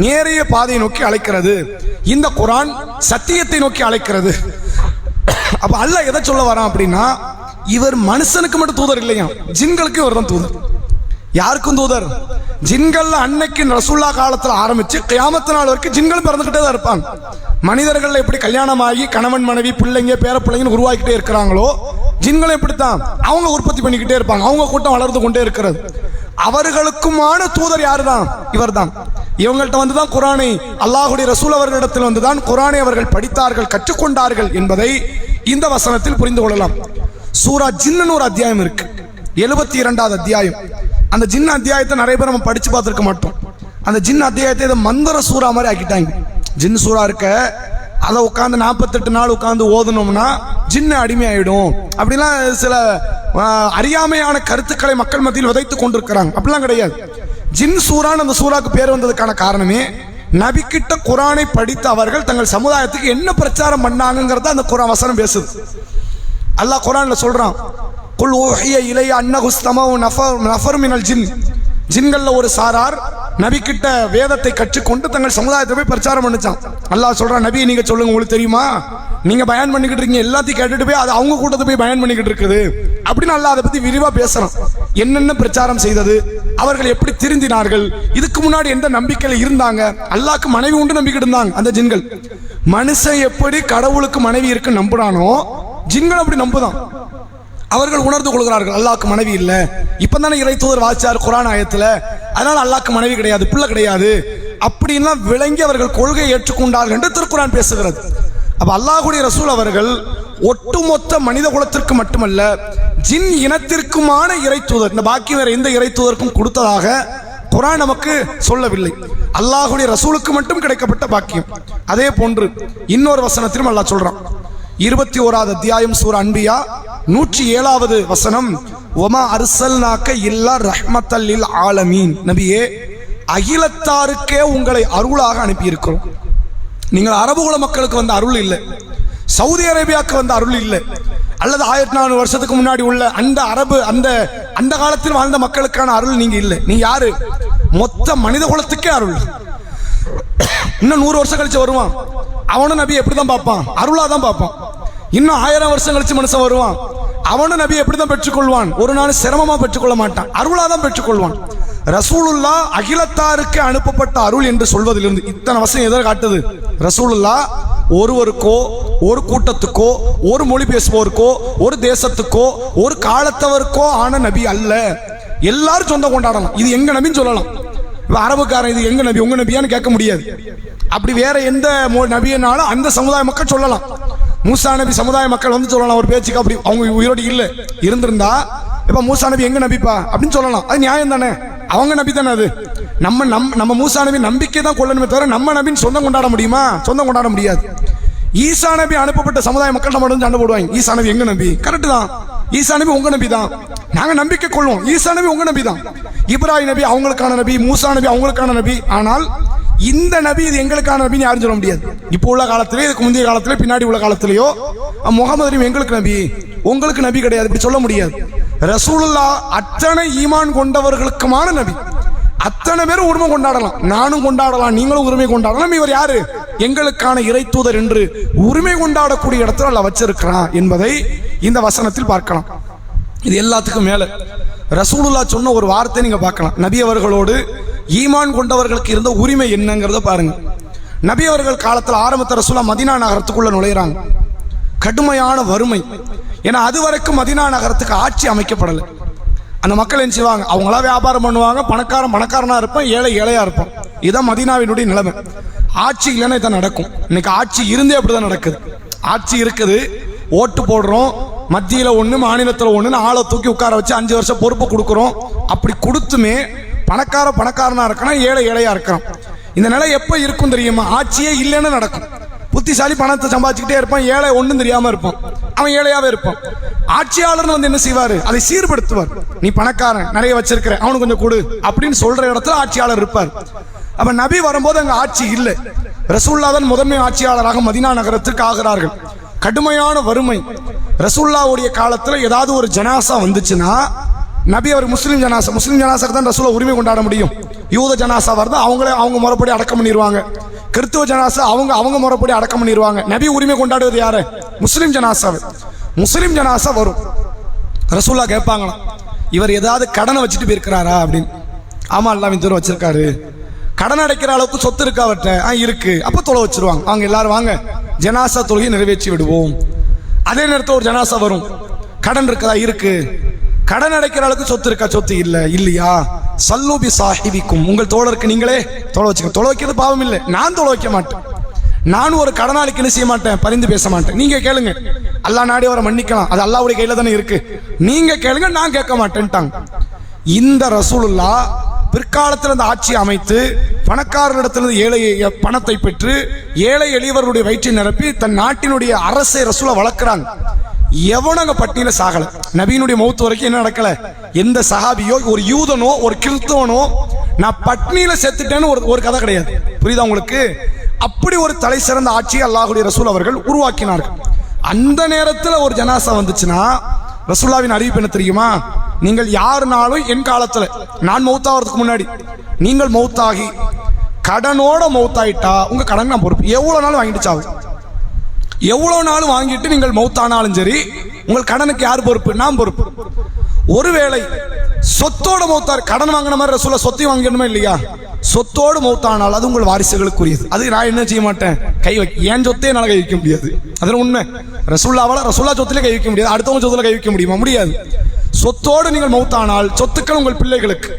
நேரிய பாதையை நோக்கி அழைக்கிறது, இந்த குர்ஆன் சத்தியத்தை நோக்கி அழைக்கிறது. அப்ப அல்லாஹ் எதை சொல்ல வரான் அப்படின்னா, இவர் மனுஷனுக்கு மட்டும் தூதர் இல்லையா, ஜின்களுக்கு இவர் தான் தூதர். யாருக்கும் தூதர்? ஜின்கள் அன்னைக்கு ரசூல்லா காலத்துல ஆரம்பிச்சு கியாமத் நாள் வரைக்கும் ஜின்கள் பிறந்துகிட்டே தான் இருப்பாங்க. மனிதர்கள் எப்படி கல்யாணமாகி கணவன் மனைவி பிள்ளைங்க பேர பிள்ளைங்க உருவாக்கிட்டே இருக்கிறாங்களோ, ஜின்களும் எப்படித்தான் அவங்க உற்பத்தி பண்ணிக்கிட்டே இருப்பாங்க, அவங்க கூட்டம் வளர்ந்து கொண்டே இருக்கிறது. அவர்களுக்குமான தூதர் யாரு தான்? இவர் தான். இவங்கள்ட்ட வந்துதான் குர்ஆனை, அல்லாஹ்வுடைய ரசூல் அவர்களிடத்தில் வந்துதான் குர்ஆனை அவர்கள் படித்தார்கள், கற்றுக்கொண்டார்கள் என்பதை இந்த வசனத்தில் புரிந்து கொள்ளலாம். சூரா ஜின்னு ஒரு அத்தியாயம் இருக்கு, 72வது அத்தியாயம். அந்த ஜின் அத்தியாயத்தை நிறைய பேர் நம்ம படிச்சு பார்த்துருக்க மாட்டோம். அந்த ஜின் அத்தியாயத்தை இதை மந்திர சூறா மாதிரி ஆக்கிட்டாங்க. ஜின் சூறா இருக்க அதை உட்காந்து 48 நாள் உட்காந்து ஓதணும்னா ஜின்னு அடிமையாயிடும் அப்படிலாம் சில அறியாமையான கருத்துக்களை மக்கள் மத்தியில் விதைத்து கொண்டிருக்கிறாங்க. அப்படிலாம் கிடையாது. ஜின் சூறான்னு அந்த சூறாக்கு பேர் வந்ததுக்கான காரணமே, நபி கிட்ட குர்ஆனை படித்த அவர்கள் தங்கள் சமுதாயத்துக்கு என்ன பிரச்சாரம் பண்ணாங்கிறத அந்த குர்ஆன் வசனம் பேசுது. அல்லாஹ் குர்ஆன்ல சொல்றான், குல் ஊஹிய இலைய அன்னஹு இஸ்தமஉ நஃபர் மினல் ஜின், ஜின்கள்ல ஒரு சாரார் நபி கிட்ட வேதத்தை கற்றுக்கொண்டு தங்கள் சமுதாயத்தை போய் பிரச்சாரம் பண்ணிச்சான். அல்லாஹ் சொல்றான், நபி நீங்க சொல்லுங்க, உங்களுக்கு தெரியுமா, நீங்க பயான் பண்ணிக்கிட்டு இருக்கீங்க, எல்லாத்தையும் கேட்டுட்டு போய் அது அவங்க கூட்டத்தை போய் பயான் பண்ணிக்கிட்டு இருக்குது அப்படின்னு அல்லாஹ் அதை பத்தி விரிவா பேசுறான். என்னென்ன பிரச்சாரம் செய்தது, அவர்கள் எப்படி திருந்தினார்கள், இதுக்கு முன்னாடி எந்த நம்பிக்கையில இருந்தாங்க, அல்லாஹ்க்கு மனைவி உண்டு நம்பிக்கிட்டு இருந்தாங்க அந்த ஜின்கள். மனுஷன் எப்படி கடவுளுக்கு மனைவி இருக்கு நம்புறானோ, ஜின்கள் அப்படி நம்புதான். அவர்கள் உணர்ந்து கொள்கிறார்கள் அல்லாஹ்க்கு மனைவி இல்ல, இப்பதானே இறை தூதர் வாசிச்சார் குர்ஆன் ஆயத்துல, அதனால அல்லாஹ்க்கு மனைவி கிடையாது, பிள்ளை கிடையாது அப்படின்னா விளங்கி அவர்கள் கொள்கையை ஏற்றுக்கொண்டார்கள் என்று திருக்குர்ஆன் பேசுகிறது. அப்ப அல்லாஹ்வுடைய ரசூல் அவர்கள் ஒட்டுமொத்த மனித குலத்திற்கு மட்டுமல்ல ஜின் இனத்திற்குமான இறை தூதர், இந்த பாக்கி வேற எந்த இறை தூதருக்கும் கொடுத்ததாக குர்ஆன் நமக்கு சொல்லவில்லை. அல்லாஹ்வுடைய ரசூலுக்கு மட்டும் கிடைக்கப்பட்ட பாக்கியம். அதே போன்று இன்னொரு வசனத்திலும் அல்லாஹ் சொல்றான், 21வது அத்தியாயம் சூரா அன்பியா 107வது வசனம், வமா அர்சல்நாக்க இல்லா ரஹ்மத்தல் லில் ஆலமீன், நபியே அகிலத்தாருக்கே உங்களை அருளாக அனுப்பி இருக்கிறோம். நீங்கள் அரபுகுல மக்களுக்கு வந்த அருள் இல்லை, சவுதி அரேபியாவுக்கு வந்த அருள் இல்லை, அல்லது 1400 வருஷத்துக்கு முன்னாடி உள்ள அந்த அரபு அந்த காலத்தில் வாழ்ந்த மக்களுக்கான அருள் நீங்க இல்லை. நீங்க யாரு? மொத்த மனித குலத்துக்கே அருள். இன்னும் 100 வருஷம் கழிச்சு வருவான், அவனும் நபி எப்படிதான் பார்ப்பான்? அருளாதான் பார்ப்பான். இன்னும் 1000 வருஷம் கழிச்சு மனுஷன் வருவான், அவனும் நபி எப்படிதான் பெற்றுக்கொள்வான்? ஒரு நாள் சிரமமா பெற்றுக்கொள்ள மாட்டான், அருளாதான் பெற்றுக்கொள்வான். ரசூலுல்லா அகிலத்தாருக்கு அனுப்பப்பட்ட அருள் என்று சொல்வதிலிருந்து இத்தனை வசனம் எதை காட்டுது? ரசூலுல்லா ஒருவருக்கோ, ஒரு கூட்டத்துக்கோ, ஒரு மொழி பேசுவோருக்கோ, ஒரு தேசத்துக்கோ, ஒரு காலத்தவருக்கோ ஆன நபி அல்ல. எல்லாரும் சொந்தம் கொண்டாடலாம், இது எங்க நபின்னு சொல்லலாம். அரபுக்காரன் இது எங்க நபி உங்க நபியான்னு கேட்க முடியாது. அப்படி வேற எந்த நபியனாலும் அந்த சமுதாய மக்கள் சொல்லலாம். மூசா நபி சமுதாய மக்கள் வந்து சொல்லலாம் ஒரு பேச்சுக்கு, அப்படி அவங்க உயிரோடு இல்லை இருந்திருந்தா இப்ப மூசா நபி எங்க நபிப்பா அப்படின்னு சொல்லலாம். அது நியாயம் தானே, அவங்க நபி தானே. அது நம்ம மூசா நபி நம்பிக்கை தான் கொள்ளணுமே தவிர நம்ம நபின்னு சொந்தம் கொண்டாட முடியுமா? சொந்தம் கொண்டாட முடியாது. ஈசா நபி அனுப்பப்பட்ட சமுதாய மக்கள் நம்ம வந்து சண்டை போடுவாங்க, ஈசா நபி எங்க நபி, கரெக்ட் தான், ஈசா நபி உங்க நபி தான். நாங்க நம்பிக்கை கொள்வோம். ஈசா நபி உங்க நபி தான், இப்ராஹிம் நபி அவங்களுக்கான நபி, மூசா நபி அவங்களுக்கான நபி. ஆனால் இந்த நபி இது எங்களுக்கான நபின்னு யாரும் சொல்ல முடியாது. இப்போ உள்ள காலத்திலே, இதுக்கு முந்தைய காலத்திலே, பின்னாடி உள்ள காலத்திலேயோ முகமது நபி எங்களுக்கு நபி உங்களுக்கு நபி கிடையாது இப்படி சொல்ல முடியாது. ரசூலுல்லாஹ் அத்தனை ஈமான் கொண்டவர்களுக்குமான நபி. அத்தனை பேரும் உரிமை கொண்டாடலாம், நானும் கொண்டாடலாம், நீங்களும் உரிமை கொண்டாடலாம். இவர் யாரு? எங்களுக்கான இறை தூதர் என்று உரிமை கொண்டாடக்கூடிய இடத்துல அல்லாஹ் வச்சிருக்கிறான் என்பதை இந்த வசனத்தில் பார்க்கலாம். இது எல்லாத்துக்கும் மேல ரசூலுல்லாஹ் சொன்ன ஒரு வார்த்தை நீங்க பார்க்கலாம். நபி அவர்களோடு ஈமான் கொண்டவர்களுக்கு இருந்த உரிமை என்னங்கிறத பாருங்க. நபி அவர்கள் காலத்தில் ஆரம்பத்தில் ரசூலுல்லாஹ் மதீனா நகரத்துக்குள்ள நுழைறாங்க. கடுமையான வறுமை. ஏன்னா அது வரைக்கும் மதீனா நகரத்துக்கு ஆட்சி அமைக்கப்படலை. அந்த மக்கள் என்ன செய்வாங்க? அவங்களா வியாபாரம் பண்ணுவாங்க. பணக்காரனா இருப்பான், ஏழை ஏழையா இருப்பான். இதுதான் மதீனாவினுடைய நிலைமை. ஆட்சி இல்லைன்னா இதான் நடக்கும். இன்னைக்கு ஆட்சி இருந்தே அப்படிதான் நடக்குது. ஆட்சி இருக்குது, ஓட்டு போடுறோம், மத்தியில ஒண்ணு மாநிலத்தில் ஒண்ணு, ஆளை தூக்கி உட்கார வச்சு 5 வருஷம் பொறுப்பு கொடுக்குறோம். அப்படி கொடுத்துமே பணக்காரனா இருக்கான், ஏழை ஏழையா இருக்கான். இந்த நிலை எப்ப இருக்கும் தெரியுமா? ஆட்சியே இல்லைன்னு நடக்கும். புத்திசாலி பணத்தை சம்பாதிச்சுக்கிட்டே இருப்பான், ஏழை ஒன்றும் தெரியாம இருப்பான், அவன் ஏழையாவே இருப்பான். ஆட்சியாளர் வந்து என்ன செய்வாரு? அதை சீர்படுத்துவார். நீ பணக்காரன், நிறைய வச்சிருக்கிற, அவனுக்கு கொஞ்சம் கொடு அப்படின்னு சொல்ற இடத்துல ஆட்சியாளர் இருப்பார். அப்ப நபி வரும்போது அங்க ஆட்சி இல்லை. ரசூலுல்லாஹ் தான் முதன்மை ஆட்சியாளராக மதீனா நகரத்துக்கு ஆகிறார்கள். கடுமையான வறுமை. ரசூலுல்லாஹ்வுடைய காலத்துல ஏதாவது ஒரு ஜனாசா வந்துச்சுன்னா, நபி அவர் முஸ்லிம் ஜனாசாக்கு தான் ரசூலுல்லாஹ் உரிமை கொண்டாட முடியும். யூத ஜனாசா வருது, அவங்க முறைப்படி அடக்கம் பண்ணிடுவாங்க. கிறிஸ்துவ ஜனாசா அவங்க முறைப்படி அடக்கம் பண்ணிடுவாங்க. நபி உரிமை கொண்டாடுவது யாரு? முஸ்லிம் ஜனாசாவை. முஸ்லிம் ஜனாசா வரும். ரசூலுல்லாஹ் கேட்பாங்களாம், இவர் ஏதாவது கடனை வச்சுட்டு போயிருக்கிறாரா அப்படின்னு. ஆமா, அல்லாஹ்வின் தூதர் வச்சிருக்காரு. கடன் அடைக்கிற அளவுக்கு சொத்து இருக்கா அவர்கிட்ட? இருக்கு. அப்ப தொலை வச்சிருவாங்க. அவங்க எல்லாரும் வாங்க, ஜனாசா தொழுகை நிறைவேற்றி விடுவோம். அதே நேரத்தில் ஒரு ஜனாசா வரும். கடன் இருக்குதா? இருக்கு. கடன் அடைக்கிற அளவுக்கு சொத்து இருக்கா? சொத்து இல்லையா? சல்லூபி சாஹிபிக்கும், உங்கள் தோழருக்கு நீங்களே தொலை வச்சுக்க. தொலை வைக்கிறது பாவம் இல்லை, நான் தொலை வைக்க மாட்டேன். நான் ஒரு கடனாளிக்கு என்ன செய்ய மாட்டேன்? பரிந்து பேச மாட்டேன். நீங்க கேளுங்க, அல்லாஹ் நாடி அவரை மன்னிக்கலாம், அது அல்லாஹ்வுடைய கையில தானே இருக்கு. நீங்க கேளுங்க, நான் கேட்க மாட்டேன்ட்டாங்க. இந்த ரசூலுல்லாஹ் பிற்காலத்தில் அந்த ஆட்சி அமைத்து பணக்காரர்களிடத்திலிருந்து ஏழை பணத்தை பெற்று ஏழை எளியவர்களுடைய வயிற்றை நிரப்பி தன் நாட்டினுடைய அரசை ரசூலை வளர்க்கிறாங்க. எவனங்க பட்டியல சாகல. நபியினுடைய மௌத்து வரைக்கும் என்ன நடக்கல? எந்த சஹாபியோ, ஒரு யூதனோ, ஒரு கிறிஸ்தவனோ நான் பட்னியில செத்துட்டேன்னு ஒரு கதை கிடையாது. புரியுதா உங்களுக்கு? அப்படி ஒரு தலை சிறந்த ஆட்சியை அல்லாஹ்வுடைய ரசூல் அவர்கள் உருவாக்கினார்கள். அந்த நேரத்தில் ஒரு ஜனாசா வந்துச்சுன்னா ரசூலுல்லாஹ்வின் அறிவிப்பு என்ன தெரியுமா? நீங்கள் யாருனாலும் என் காலத்துல, நான் மௌத்தாகிறதுக்கு முன்னாடி நீங்கள் மௌத்தாகி கடனோட மௌத்தாயிட்டா உங்க கடன் நான் பொறுப்பு. எவ்வளவு நாள் வாங்கிட்டு சாவு, எவ்வளவு நாள் வாங்கிட்டு நீங்கள் மௌத்தானாலும் சரி, உங்கள் கடனுக்கு யார் பொறுப்பு? நான் பொறுப்பு. ஒருவேளை சொத்தோட மௌத்தார், கடன் வாங்கின மாதிரி ரசூலுல்லாஹ் சொத்தையும் வாங்கணுமா இல்லையா? சொத்தோடு மௌத்தானால் அது உங்கள் வாரிசுகளுக்குரியது. அது நான் என்ன செய்ய மாட்டேன்? கை வைக்க. என் சொத்தே என்னால் கை வைக்க முடியாது. அது உண்மை. ரசூலுல்லாஹ் சொத்திலே கை வைக்க முடியாது. அடுத்தவங்க சொத்துல கை வைக்க முடியுமா? முடியாது. சொத்தோடு நீங்கள் மௌத்தானால் சொத்துக்கள் உங்கள் பிள்ளைகளுக்கு.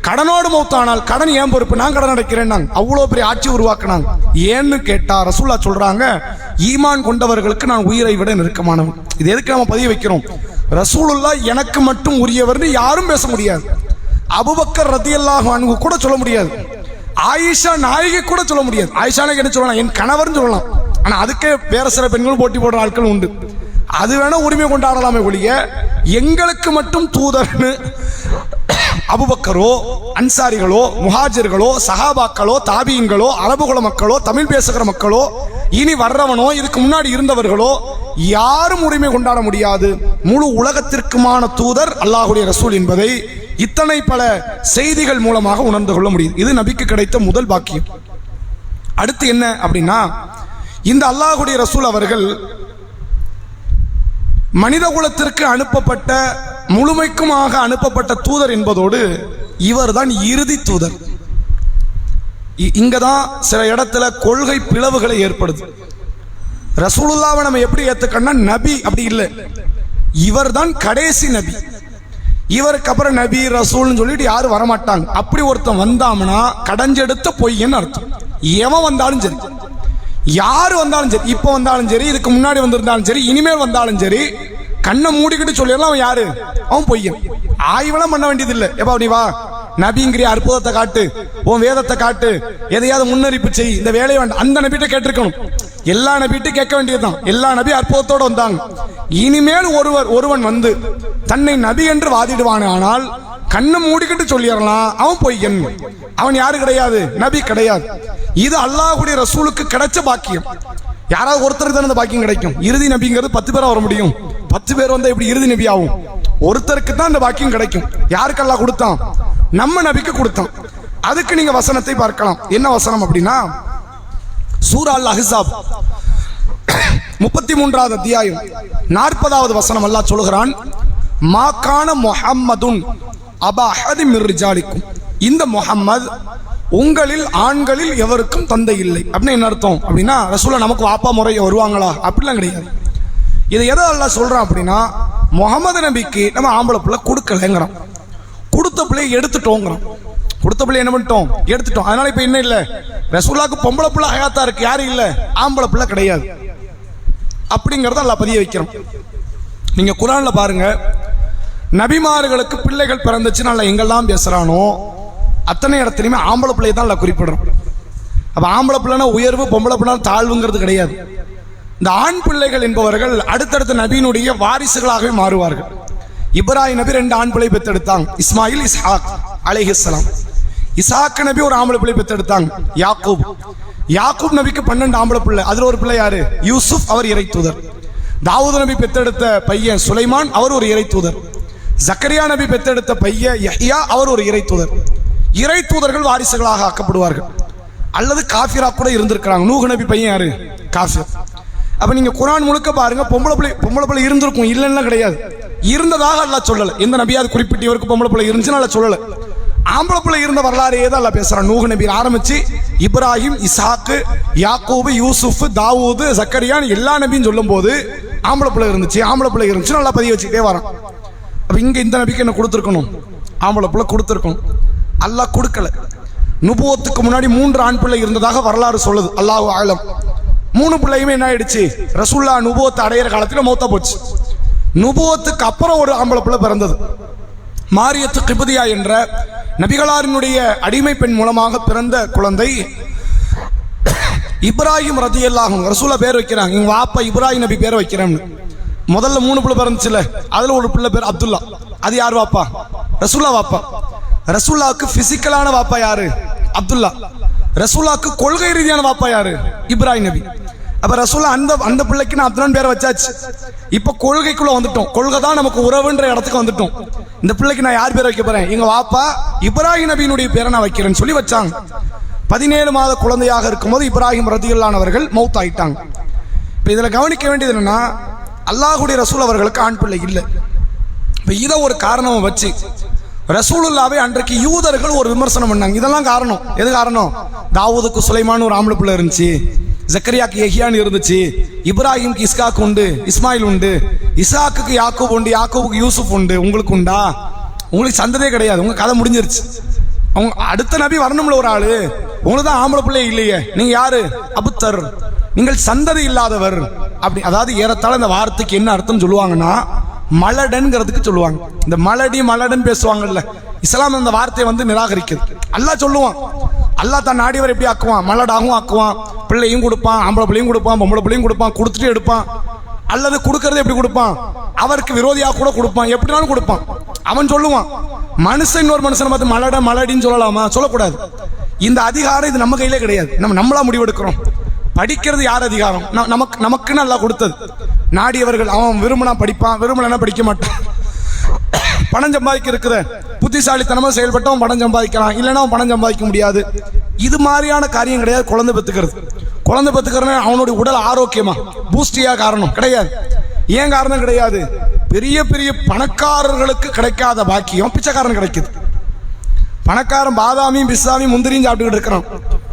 கடனோடு மௌத்தானால் கடன் ஏன் பொறுப்பு? நான் கடன் அடைக்கிறேன். அவ்வளவு பெரிய ஆட்சி உருவாக்குனாங்க. ஏன்னு கேட்டா ரசூலுல்லாஹ் சொல்றாங்க, ஈமான் கொண்டவர்களுக்கு நான் உயிரை விட நெருக்கமானவன். இது எதுக்கு நம்ம பதிய வைக்கிறோம்? ரசூலுல்லாஹ் எனக்கு மட்டும் உரியவர்னு யாரும் பேச முடியாது. அபூபக்கர் ரலியல்லாஹு அன்ஹு கூட சொல்ல முடியாது. ஆயிஷா நாயகி கூட சொல்ல முடியாது. ஆயிஷா நாயகி என்ன சொல்லலாம்? என் கணவர்னு சொல்லலாம். ஆனா அதுக்கே வேற சில பெண்களும் போட்டி போடுற ஆட்கள் உண்டு. அது வேணா உரிமை கொண்டாடலாமே ஒழிய எங்களுக்கு மட்டும் தூதர்னு அபூபக்கரோ, அன்சாரிகளோ, முஹாஜிர்களோ, சஹாபாக்களோ, தாபீன்களோ, அரபுகுல மக்களோ, தமிழ் பேசுகிற மக்களோ, இனி வர்றவனோ, இதுக்கு முன்னாடி இருந்தவர்களோ யாரும் உரிமை கொண்டாட முடியாது. முழு உலகத்திற்குமான தூதர் அல்லாஹ்வுடைய ரசூல் என்பதை இத்தனை பல செய்திகள் மூலமாக உணர்ந்து கொள்ள முடியும். இது நபிக்கு கிடைத்த முதல் பாக்கியம். அடுத்து என்ன அப்படின்னா, இந்த அல்லாஹ்வுடைய ரசூல் அவர்கள் மனித குலத்திற்கு அனுப்பப்பட்ட, முழுமைக்குமாக அனுப்பப்பட்ட தூதர் என்பதோடு இவர் தான் இறுதி தூதர். இங்கதான் சில இடத்துல கொள்கை பிளவுகளை ஏற்படுது. ரசூலுல்லாஹ்வை நம்ம எப்படி ஏத்துக்கணும்னா, நபி அப்படி இல்லை, இவர் தான் கடைசி நபி. இவருக்கு அப்புறம் நபி ரசூல்னு சொல்லிட்டு யாரும் வரமாட்டாங்க. அப்படி ஒருத்தன் வந்தாம்னா கடைஞ்செடுத்த பொய்ன்னு அர்த்தம். எவன் வந்தாலும் சரி, யாரு வந்தாலும் சரி, இப்ப வந்தாலும் சரி, இதுக்கு முன்னாடி வந்திருந்தாலும் சரி, இனிமேல் வந்தாலும் சரி, கண்ணை மூடிக்கிட்டு சொல்லிடலாம் அவன் யாரு, அவன் பொய்யன். ஆய்வெல்லாம் பண்ண வேண்டியது இல்லை. எப்ப நீ வா, நபிங்கிற அற்புதத்தை காட்டு, உன் வேதத்தை காட்டு, எதையாவது முன்னறிப்பு செய், இந்த வேலையை வேண்டாம். அந்த நபிட்ட கேட்டிருக்கணும். எல்லா நபிட்ட கேட்க வேண்டியதுதான். எல்லா நபி அற்புதத்தோடு வந்தாங்க. இனிமேல் ஒருவன் வந்து தன்னை நபி என்று வாதிடுவானே, ஆனால் கண்ணை மூடிக்கிட்டு சொல்லிடலாம் அவன் பொய்யன், அவன் யாரு கிடையாது, நபி கிடையாது. இது அல்லாஹ்வுடைய ரசூலுக்கு கிடைச்ச பாக்கியம். யாராவது ஒருத்தருக்கு தானே அந்த பாக்கியம் கிடைக்கும். இறுதி நபிங்கிறது 10 பேரா வர முடியும். 10 பேர் வந்தா எப்படி இறுதி நபி ஆகும்? ஒருத்தருக்கு தான் அந்த பாக்கியம் கிடைக்கும். யாருக்கு அல்லாஹ் கொடுத்தான்? நம்ம நபிக்கு கொடுத்தான். அதுக்கு நீங்க வசனத்தை பார்க்கலாம். என்ன வசனம் அப்படின்னா, சூரா அல் அஹ்ஸாப் 33வது அத்தியாயம் 40வது வசனம். அல்லாஹ் சொல்கிறான், மாகான முஹம்மதுன் அபா அஹதி மிர் ரிஜாலிக்கும், இந்த முஹம்மது உங்களில் ஆண்களில் எவருக்கும் தந்தை இல்லை. அப்படின்னு என்ன அர்த்தம் அப்படின்னா, ரசூலுல்லாஹ் நமக்கு வாப்பா முறை வருவாங்களா? அப்படிலாம் கிடையாது. இதை எதை அல்லாஹ் சொல்றான் அப்படின்னா, முகமது நபிக்கு நம்ம ஆம்பளை பிள்ளை கொடுக்கலைங்கிறோம், கொடுத்த பிள்ளையை எடுத்துட்டோங்கிறோம். கொடுத்த பிள்ளை என்ன பண்ணிட்டோம்? எடுத்துட்டோம். அதனால இப்ப என்ன இல்லை, ரசூலுல்லாஹ்க்கு பொம்பளை பிள்ளை ஹயாத்தா இருக்கு, யாரும் இல்லை, ஆம்பளை பிள்ளை கிடையாது அப்படிங்கறத அல்லாஹ் பதிய வைக்கிறோம். நீங்க குர்ஆன்ல பாருங்க, நபிமார்களுக்கு பிள்ளைகள் பிறந்துச்சுன்னு அல்லாஹ் எங்கெல்லாம் பேசுறானோ அத்தனை இடத்துலையுமே ஆம்பளை பிள்ளையை தான் அல்லாஹ் குறிப்பிடுறோம். அப்ப ஆம்பளை பிள்ளைனா உயர்வு, பொம்பளை பிள்ளைனா தாழ்வுங்கிறது கிடையாது. இந்த ஆண் பிள்ளைகள் என்பவர்கள் அடுத்தடுத்த நபியினுடைய வாரிசுகளாகவே மாறுவார்கள். இப்ராஹிம் நபி 2 ஆண் பிள்ளை பெற்றெடுத்தாங்க, இஸ்மாயில், இஸ்ஹாக் அலைஹிஸ்ஸலாம். இஸ்ஹாக் நபி ஒரு ஆம்பளை பிள்ளை பெற்றெடுத்தாங்க, யாக்கூப். யாக்கூப் நபிக்கு 12 ஆம்பளை பிள்ளை. அதுல ஒரு பிள்ளை யாரு? யூசுப், அவர் இறை தூதர். தாவூத் நபி பெற்றெடுத்த பையன் சுலைமான், அவர் ஒரு இறை தூதர். ஜக்கரியா நபி பெற்றெடுத்த பையன் யஹ்யா, அவர் ஒரு இறை தூதர். இறை தூதர்கள் வாரிசுகளாக ஆக்கப்படுவார்கள். அல்லது காஃபிரா கூட இருந்திருக்கிறாங்க. நூஹ் நபி பையன் யாரு? காஃபிர். அப்ப நீங்க குர்ஆன் முழுக்க பாருங்க, பொம்பளை பிள்ளை இருந்திருக்கும், இல்லைன்னா கிடையாது. இருந்ததாக அல்லாஹ் சொல்லல. எந்த நபியாவது குறிப்பிட்டு இவருக்கு பொம்பளை பிள்ளை இருந்துச்சுன்னு அல்லாஹ் சொல்லல. ஆம்பளை பிள்ளை இருந்த வரலாறு ஏதோ அல்லாஹ் பேசுறான். நூஹ் நபி ஆரம்பிச்சு இப்ராஹிம், இஸ்ஹாக், யாக்கூப், யூசுப், தாவூத், ஜக்கரியா எல்லா நபியும் சொல்லும் போது ஆம்பளை பிள்ளை இருந்துச்சு, ஆம்பளை பிள்ளை இருந்துச்சு நல்லா பதிய வச்சுக்கிட்டே வரான். அப்ப இங்க இந்த நபிக்கு என்ன கொடுத்துருக்கணும்? ஆம்பளை பிள்ளை கொடுத்துருக்கணும். அல்லாஹ் கொடுக்கல. நுபுவத்துக்கு முன்னாடி 3 ஆண் பிள்ளை இருந்ததாக வரலாறு சொல்லுது, அல்லாஹு ஆலம். 3 பிள்ளையுமே என்ன ஆயிடுச்சு? ரசூலுல்லாஹ் நுபுவத்தை அடையிற காலத்துல மௌத்தா போச்சு. நுபுவத்துக்கு அப்புறம் ஒரு ஆம்பளை பிள்ளை பிறந்தது. மாரியத்து கிப்தியா என்ற நபிகளாரினுடைய அடிமை பெண் மூலமாக பிறந்த குழந்தை இப்ராஹிம் ரலியல்லாஹு அன்ஹு. ரசூலுல்லாஹ் பேர் வைக்கிறாங்க, எங்க வாப்பா இப்ராஹிம் நபி பேர் வைக்கிறேன்னு. முதல்ல 3 பிள்ளை பிறந்துச்சுல, அதுல ஒரு பிள்ளை பேர் அப்துல்லா. அது யார் வாப்பா? ரசூலுல்லாஹ் வாப்பா. ரசூலுல்லாஹ்க்கு பிசிக்கலான வாப்பா யாரு? அப்துல்லா. ரசூலுல்லாஹ்க்கு கொள்கை ரீதியான வாப்பா யாரு? இப்ராஹிம் நபி. அப்ப ரசூலுல்லாஹ் அந்த பிள்ளைக்கு நான் அப்துல்லான்னு பேர் வச்சாச்சு. இப்ப கொள்கைக்குள்ள வந்துட்டோம். கொள்கை தான் நமக்கு உறவுன்ற இடத்துக்கு வந்துட்டோம். இந்த பிள்ளைக்கு நான் யார் பேர் வைக்க போறேன்? எங்க வாப்பா இப்ராஹிம் நபியினுடைய பேரை நான் வைக்கிறேன்னு சொல்லி வச்சாங்க. 17 மாத குழந்தையாக இருக்கும்போது இப்ராஹிம் ரலியல்லாஹு அவர்கள் மௌத் ஆயிட்டாங்க. இப்ப இதுல கவனிக்க வேண்டியது என்னன்னா, அல்லாஹ்வுடைய ரசூல் அவர்களுக்கு ஆண் பிள்ளை இல்லை. இப்ப இதை ஒரு காரணம் வச்சு ரசூலுல்லாவை அன்றைக்கு யூதர்கள் ஒரு விமர்சனம் பண்ணாங்க. இதெல்லாம் காரணம். எது காரணம்? தாவூதுக்கு சுலைமான் ஒரு ஆம்பளை பிள்ளை இருந்துச்சு, ஜக்கரியாக்கு யஹ்யான்னு இருந்துச்சு, இப்ராஹிம்க்கு இஸ்ஹாக் உண்டு, இஸ்மாயில் உண்டு, இஸ்ஹாக்குக்கு யாக்கூப் உண்டு, யாக்கூபுக்கு யூசுப் உண்டு. உங்களுக்கு உண்டா? உங்களுக்கு சந்ததே கிடையாது, உங்க கதை முடிஞ்சிருச்சு. அவங்க அடுத்த நபி வரணும்ல ஒரு ஆளு. உங்களுக்கு தான் ஆம்பளை பிள்ளை இல்லையே, நீங்க யாரு? அபுத்தர், நீங்கள் சந்ததி இல்லாதவர். அப்படி அதாவது ஏறத்தாழ இந்த வார்த்தைக்கு என்ன அர்த்தம் சொல்லுவாங்கன்னா, மலடன்ங்கிறதுக்கு சொல்லுவாங்க. இந்த மலடன் பேசுவாங்கல்ல, இஸ்லாம் அந்த வார்த்தையை வந்து நிராகரிக்குது. அல்லாஹ் சொல்லுவான், அல்லாஹ் தான் நாடியவர் எப்படி ஆக்குவான்? மலடாகவும் ஆக்குவான், பிள்ளையும் கொடுப்பான், ஆம்பளை பிள்ளையும் கொடுப்பான், பொம்பளை பிள்ளையும் கொடுப்பான், கொடுத்துட்டு எடுப்பான். அல்லது கொடுக்கறது எப்படி கொடுப்பான்? அவருக்கு விரோதியாக கூட கொடுப்பான், எப்படினாலும் கொடுப்பான். அவன் சொல்லுவான். மனுஷன் இன்னொரு மனுஷனை பார்த்து மலடின்னு சொல்லலாமா? சொல்லக்கூடாது. இந்த அதிகாரம் இது நம்ம கையிலே கிடையாது. நம்மளா முடிவெடுக்கிறோம். படிக்கிறது யார் அதிகாரம்? நமக்கு நல்லா கொடுத்தது. நாடியவர்கள் அவன் விரும்பினா படிப்பான், விரும்பலன்னா படிக்க மாட்டான். பணம் சம்பாதிக்க இருக்குது, புத்திசாலித்தனமா செயல்பட்டவன் பணம் சம்பாதிக்கலாம், இல்லைன்னா அவன் பணம் சம்பாதிக்க முடியாது. இது மாதிரியான காரியம் கிடையாது. குழந்தை பெற்றுக்கிறது அவனுடைய உடல் ஆரோக்கியமா பூஸ்டியா காரணம் கிடையாது. ஏன் காரணம் கிடையாது? பெரிய பெரிய பணக்காரர்களுக்கு கிடைக்காத பாக்கியம் பிச்சைக்காரன் கிடைக்குது. பணக்காரன் பாதாமியும் பிஸ்தாமியும் முந்திரியும் சாப்பிட்டுக்கிட்டு இருக்கிறான்,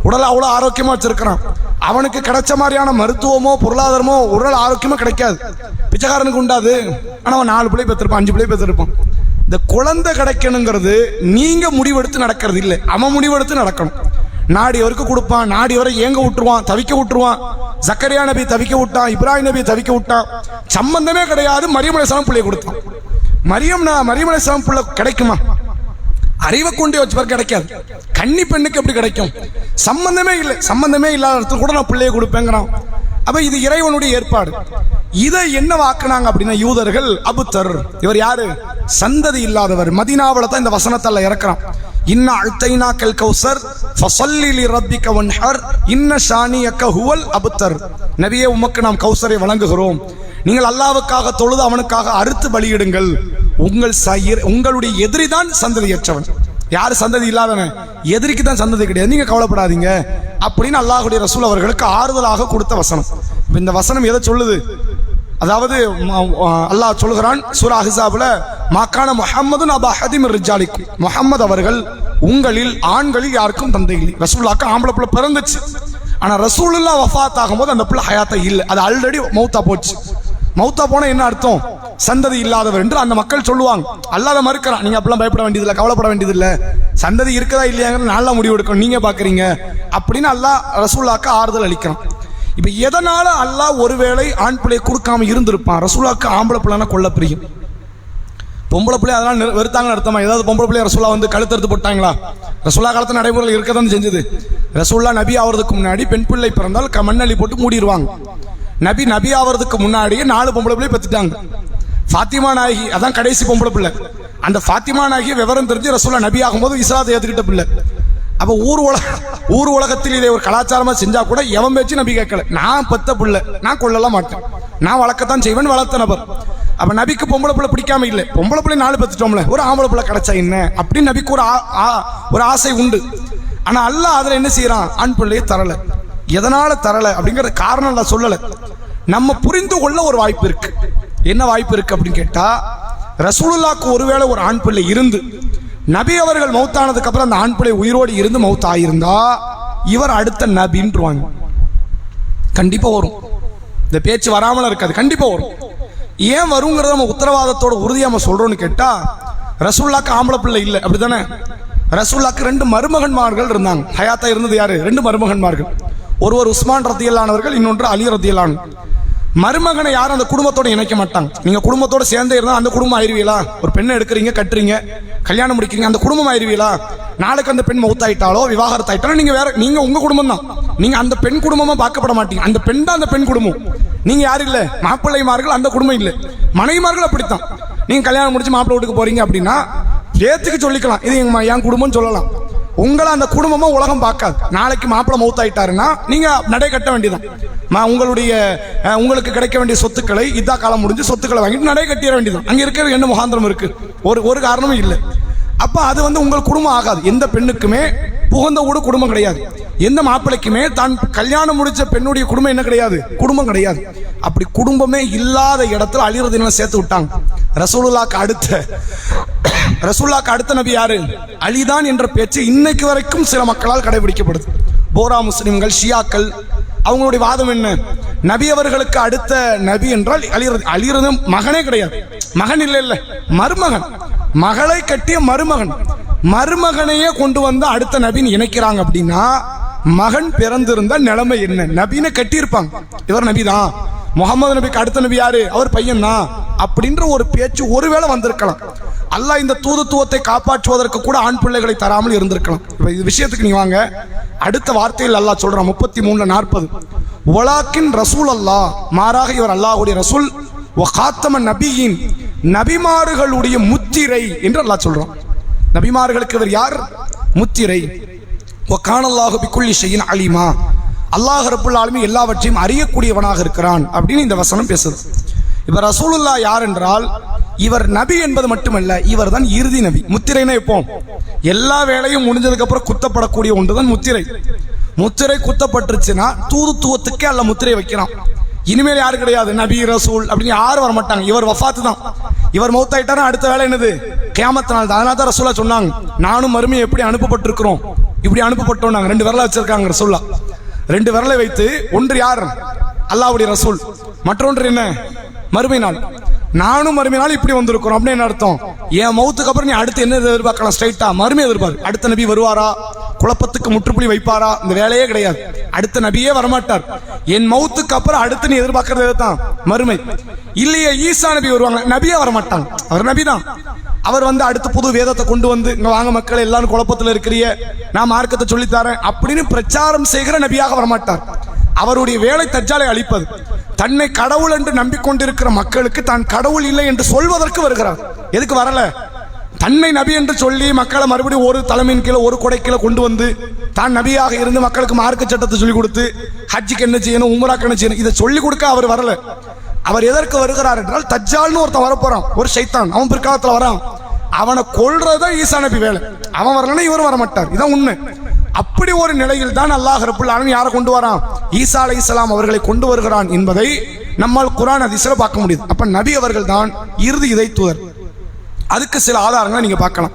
உடல் அவ்வளோ ஆரோக்கியமா வச்சிருக்கிறான். அவனுக்கு கிடைச்ச மாதிரியான மருத்துவமோ பொருளாதாரமோ உடல் ஆரோக்கியமோ கிடைக்காது. பிச்சைக்காரனுக்கு உண்டாது. ஆனால் அவன் 4 பிள்ளை பெற்றிருப்பான், 5 பிள்ளை பெற்றிருப்பான். இந்த குழந்தை கிடைக்கணுங்கிறது நீங்க முடிவெடுத்து நடக்கிறது இல்லை, அவன் முடிவெடுத்து நடக்கணும். நாடியவருக்கு கொடுப்பான், நாடியவரை ஏங்க விட்டுருவான், தவிக்க விட்டுருவான். ஜக்கரியா நபி தவிக்க விட்டான், இப்ராஹிம் நபி தவிக்க விட்டான். சம்பந்தமே கிடையாது. மரியம் அலைஹிஸ்ஸலாம் பிள்ளையை கொடுத்தான். மரியம் அலைஹிஸ்ஸலாம் பிள்ளை கிடைக்குமா? அறிவை கொண்டே வச்சு பாரு, கிடைக்காது. கன்னி பெண்ணுக்கு எப்படி கிடைக்கும்? சம்பந்தமே இல்லை. சம்பந்தமே இல்லாத இடத்துல கூட நான் பிள்ளையை கொடுப்பேங்கிறான். அப்ப இது இறைவனுடைய ஏற்பாடு. இதை என்ன வாக்குனாங்க அப்படின்னா யூதர்கள் அபுத்தர், இவர் யாரு? சந்ததி இல்லாதவர். மதீனாவுல தான் இந்த வசனத்தால இறக்குறான். இன்ன அழ்தைனாக்கல் கௌசர் ஃபஸல்லி லிரப்பிக வன்ஹர் இன்ன ஷானியக ஹுவல் அபுத்தர். நபியே, உமக்கு நாம் கௌசரை வழங்குகிறோம், நீங்கள் அல்லாஹ்வுக்காக தொழுது அவனுக்காக அறுத்து பலியிடுங்கள். உங்களுடைய எதிரிதான் சந்ததியற்றவன். யாரு சந்ததி இல்லாதவன்? எதிரிக்கு தான் சந்ததி கிடையாது, நீங்க கவலைப்படாதீங்க அப்படின்னு அல்லாஹ்வுடைய ரசூல் அவர்களுக்கு ஆறுதலாக கொடுத்த வசனம். இந்த வசனம் எதை சொல்லுது? அதாவது அல்லாஹ் சொல்கிறான் சூரா அஹ்ஸாப்ல, மாகான முஹம்மதுன் அபா ஹதீம் ரிஜாலிக்கும், முஹம்மது அவர்கள் உங்களில் ஆண்களில் யாருக்கும் தந்தை இல்லை. ரசூலுல்லாஹ்க்கு ஆம்பளை பிள்ளை பிறந்துச்சு, ஆனா ரசூலுல்லாஹ் வஃபாத் ஆகும்போது அந்த பிள்ளை ஹயாத்தா இல்லை, அது ஆல்ரெடி மௌத்தா போச்சு. மௌத்தா போனா என்ன அர்த்தம்? சந்ததி இல்லாதவர் என்று அந்த மக்கள் சொல்லுவாங்க. அல்லாத மறுக்கிறான், நீங்க அப்பெல்லாம் பயப்பட வேண்டியதில்லை, கவலைப்பட வேண்டியதில்லை, சந்ததி இருக்கதா இல்லையாங்கிற நல்லா முடிவு எடுக்கணும், நீங்க பாக்குறீங்க அப்படின்னு அல்லாஹ் ரசூலுல்லாஹ்க்கு ஆறுதல் அளிக்கிறான். இப்ப எதனால அல்லாஹ் ஒருவேளை ஆண் பிள்ளை கொடுக்காம இருந்திருப்பான்? ரசூலுல்லாஹ்க்கு ஆம்பளை பிள்ளைனா கொல்ல பிரியும். பொம்பளை பிள்ளை அதெல்லாம் வெறுத்தாங்கன்னு அர்த்தமா? ஏதாவது பொம்பளை பிள்ளை ரசூலுல்லாஹ் வந்து கழுத்தறுத்து போட்டாங்களா? ரசூலுல்லாஹ் காலத்து நடைமுறையில் இருக்கதான் செஞ்சது. ரசூலுல்லாஹ் நபி ஆவறதுக்கு முன்னாடி பெண் பிள்ளை பிறந்தால் மண்ணள்ளி போட்டு மூடிடுவாங்க. நபி ஆவறதுக்கு முன்னாடியே 4 பொம்பளை பிள்ளை பெற்றுட்டாங்க. ஃபாத்திமா நாயகி அதான் கடைசி பொம்பளை பிள்ளை. அந்த ஃபாத்திமா நாயகி விவரம் தெரிஞ்சு ரசூலுல்லாஹ் நபி ஆகும்போது இஸ்லாத்தை ஏத்துக்கிட்ட பிள்ளை. அப்ப ஊர் உலகத்தில் இதை ஒரு கலாச்சாரமா செஞ்சா கூட எவன் பேச்சு நபி கேட்கல. நான் பெத்த பிள்ளை, நான் கொள்ளலாம் மாட்டேன், நான் வளர்க்கத்தான் செய்வேன், வளர்த்த நபர். அப்ப நபிக்கு பொம்பளை பிள்ளை பிடிக்காம இல்லை, பொம்பளை பிள்ளை 4 பெத்துட்டோம்ல, ஒரு ஆம்பளை பிள்ளை கிடைச்சா என்ன அப்படின்னு நபிக்கு ஒரு ஆசை உண்டு. ஆனா அல்லாஹ் அதுல என்ன செய்யறான்? ஆண் பிள்ளையை தரல. எதனால தரல அப்படிங்கிற காரணம் நான் சொல்லல, நம்ம புரிந்து கொள்ள ஒரு வாய்ப்பு இருக்கு. என்ன வாய்ப்பு இருக்கு அப்படின்னு கேட்டா, ரசூலுல்லாஹ்க்கு ஒருவேளை ஒரு ஆண் பிள்ளை இருந்து நபி அவர்கள் மௌத்தானதுக்கு அப்புறம் அந்த ஆண் பிள்ளை உயிரோடு இருந்து மௌத் ஆயிருந்தா இவர் அடுத்த நபின்றுவாங்க. கண்டிப்பா வரும், இந்த பேச்சு வராமல இருக்காது, கண்டிப்பா வரும். ஏன் வருங்கிறத நம்ம உத்தரவாதத்தோட உறுதியா நம்ம சொல்றோம்னு கேட்டா, ரசூலுல்லாஹ்க்கு ஆம்பளை பிள்ளை இல்லை, அப்படித்தானே? ரசூலுல்லாஹ்க்கு 2 மருமகன்மார்கள் இருந்தாங்க. ஹயாத்தா இருந்தது யாரு? 2 மருமகன்மார்கள். ஒருவர் உஸ்மான் ரதியல்லானவர்கள், இன்னொன்று அலி ரதியல்லான். மருமகனை யாரும் அந்த குடும்பத்தோட இணைக்க மாட்டாங்க. நீங்க குடும்பத்தோட சேர்ந்தே இருந்தா அந்த குடும்பம் ஆயிருவீங்களா? ஒரு பெண்ணை எடுக்கிறீங்க, கட்டுறீங்க, கல்யாணம் முடிக்கிறீங்க, அந்த குடும்பம் ஆயிருவீங்களா? நாளைக்கு அந்த பெண் மௌத்தாயிட்டாலோ விவாகரத்து ஆயிட்டாலும் நீங்க உங்க குடும்பம் தான், நீங்க அந்த பெண் குடும்பமா பார்க்கப்பட மாட்டீங்க. அந்த பெண் தான் அந்த பெண் குடும்பம், நீங்க யாரு இல்ல. மாப்பிள்ளைமார்கள் அந்த குடும்பம் இல்லை, மனைவிமார்கள் அப்படித்தான். நீங்க கல்யாணம் முடிச்சு மாப்பிள்ளை வீட்டுக்கு போறீங்க அப்படின்னா ஏத்துக்கு சொல்லிக்கலாம், இது என் குடும்பம் சொல்லலாம். உங்களை அந்த குடும்பமா உலகம் பார்க்காது. நாளைக்கு மாப்பிள்ளை மௌத்தாயிட்டாருன்னா நீங்க நடை கட்ட வேண்டியதான். உங்களுக்கு கிடைக்க வேண்டிய சொத்துக்களை இதா காலம் முடிஞ்சு சொத்துக்களை வாங்கிட்டு நடை கட்டிட வேண்டியதான். அங்க இருக்கிற என்ன முகாந்திரம் இருக்கு? ஒரு காரணமும் இல்லை. அப்ப அது உங்கள் குடும்பம் ஆகாது. எந்த பெண்ணுக்குமே புகுந்த கூட குடும்பம் கிடையாது. எந்த மாப்பிள்ளைக்குமே தான் கல்யாணம் முடிச்ச பெண்ணுடைய குடும்பம் என்ன கிடையாது? குடும்பம் கிடையாது. அப்படி குடும்பமே இல்லாத இடத்துல அலி ரலியல்லாஹு சேர்த்து விட்டாங்க. ரசூலுல்லாஹ்க்கு அடுத்த நபி யாரு? அலிதான் என்ற பேச்சு இன்னைக்கு வரைக்கும் சில மக்களால் கடைபிடிக்கப்படுது. போரா முஸ்லிம்கள், ஷியாக்கள், அவங்களுடைய வாதம் என்ன? நபி அவர்களுக்கு அடுத்த நபி என்றால் அலி ரலியல்லாஹு மகனே கிடையாது. மகன் இல்ல, மருமகன். மகளை கட்டிய மருமகன், மருமகனையே கொண்டு வந்து அடுத்த நபின்னு இணைக்கிறாங்க. அப்படின்னா மகன் பிறந்திருந்த நிலைமை என்ன? நபின்னு கட்டியிருப்பாங்க, இவர் நபிதான். முகமது நபிக்கு அடுத்த நபி யாரு? அவர் பையன் தான் அப்படின்ற ஒரு பேச்சு ஒருவேளை வந்திருக்கலாம். அல்லாஹ் இந்த தூதுத்துவத்தை காப்பாற்றுவதற்கு கூட ஆண் பிள்ளைகளை தராமல் இருந்திருக்கலாம். இப்ப இது விஷயத்துக்கு நீ வாங்க, அடுத்த வார்த்தையில் அல்லாஹ் சொல்றான் 33:40, வலாக்கின் ரசூல் அல்லாஹ், மாறாக இவர் அல்லாஹ்வுடைய ரசூல், வகாத்தம நபியின், நபிமார்களுடைய முத்திரை என்று அல்லாஹ் சொல்றான். நபிமார்களுக்கு இவர் யார்? முத்திரை. வகானல்லாஹு பிக்குல்லி ஷைஇன் அலீமா, அல்லாஹ் ரப்புல் ஆலமீன் எல்லாவற்றையும் அறியக்கூடியவனாக இருக்கிறான் அப்படின்னு இந்த வசனம் பேசுது. இப்ப ரசூலுல்லாஹ் யார் என்றால், இவர் நபி என்பது மட்டுமல்ல, இவர் தான் இறுதி நபி. முத்திரைனா இப்போ எல்லா வேலையும் முடிஞ்சதுக்கு அப்புறம் குத்தப்படக்கூடிய ஒன்றுதான் முத்திரை. முத்திரை குத்தப்பட்டுருச்சுன்னா தூதுத்துவத்துக்கே அல்ல முத்திரை வைக்கிறான். இனிமேல் யாரு கிடையாது நபி ரசூல் அப்படின்னு யாரும் வர மாட்டாங்க. இவர் வஃபாத்து தான். இவர் மௌத்தாயிட்டாரு, அடுத்த வேலை என்னது? கியாமத் நாள். அதனால தான் ரசூலா சொன்னாங்க, நானும் மறுமையை எப்படி அனுப்பப்பட்டிருக்கிறோம், இப்படி அனுப்பப்பட்டோம். நாங்க 2 விரலை வச்சிருக்காங்க ரசூலா. 2 விரலை வைத்து, ஒன்று யார்? அல்லாஹ்வுடைய ரசூல், மற்றொன்று என்ன? மறுமை நாள். நானும் மறுமை நாள் இப்படி வந்திருக்கிறோம் அப்படின்னு என்ன அர்த்தம்? என் மௌத்துக்கு அப்புறம் நீ அடுத்து என்ன எதிர்பார்க்கலாம்? ஸ்ட்ரைட்டா மறுமை எதிர்பார்க்கு. அடுத்த நபி வருவாரா? குழப்பத்துக்கு முற்றுப்புள்ளி வைப்பாரா? இந்த வேலையே கிடையாது. அடுத்த நபியே வரமாட்டார். என் மௌத்துக்கு அப்புறம் அடுத்து நீ எதிர்பார்க்கறது தான் மறுமை. இல்லையே ஈசா நபி வருவாங்க, நபியே வரமாட்டாங்க. அவர் நபி தான். அவர் அடுத்து புது வேதத்தை கொண்டு வந்து, இங்க வாங்க மக்கள் எல்லாரும் குழப்பத்தில் இருக்கிறிய, நான் மார்க்கத்தை சொல்லித்தரேன் அப்படின்னு பிரச்சாரம் செய்கிற நபியாக வரமாட்டார். அவருடைய வேலை தஜ்ஜாலை அழிப்பது. தன்னை கடவுள் என்று நம்பிக்கொண்டிருக்கிற மக்களுக்கு தான் கடவுள் இல்லை என்று சொல்வதற்கு வருகிறார். எதுக்கு வரல? தன்னை நபி என்று சொல்லி மக்களை மறுபடியும் ஒரு தலைமையின் கீழே ஒரு கொடை கீழே கொண்டு வந்து தான் நபியாக இருந்து மக்களுக்கு மார்க்க சட்டத்தை சொல்லிக் கொடுத்து ஹஜ்ஜுக்கு என்ன செய்யணும், உம்ராக்கு என்ன செய்யணும், இதை சொல்லிக் கொடுக்க அவர் வரல. அவர் எதற்கு வருகிறார் என்றால், தஜ்ஜால்னு ஒருத்தன் வரப்போறான், ஒரு சைத்தான், அவன் பிற்காலத்தில் வரான், அவனை கொல்றதா ஈசா நபி வேலை. அவன் வரலன்னா இவரும் வர மாட்டார். இதான் உண்மை. அப்படி ஒரு நிலையில் தான் அல்லாஹ் ரப்புல் ஆலமீன் யாரை கொண்டு வரான்? ஈசா அலைஹிஸ்ஸலாம் அவர்களை கொண்டு வருகிறான் என்பதை நம்மால் குர்ஆன் ஹதீஸ்ல பார்க்க முடியுது. அப்ப நபி அவர்கள் தான் இறுதி இறை தூதர். அதுக்கு சில ஆதாரங்களை நீங்க பார்க்கலாம்.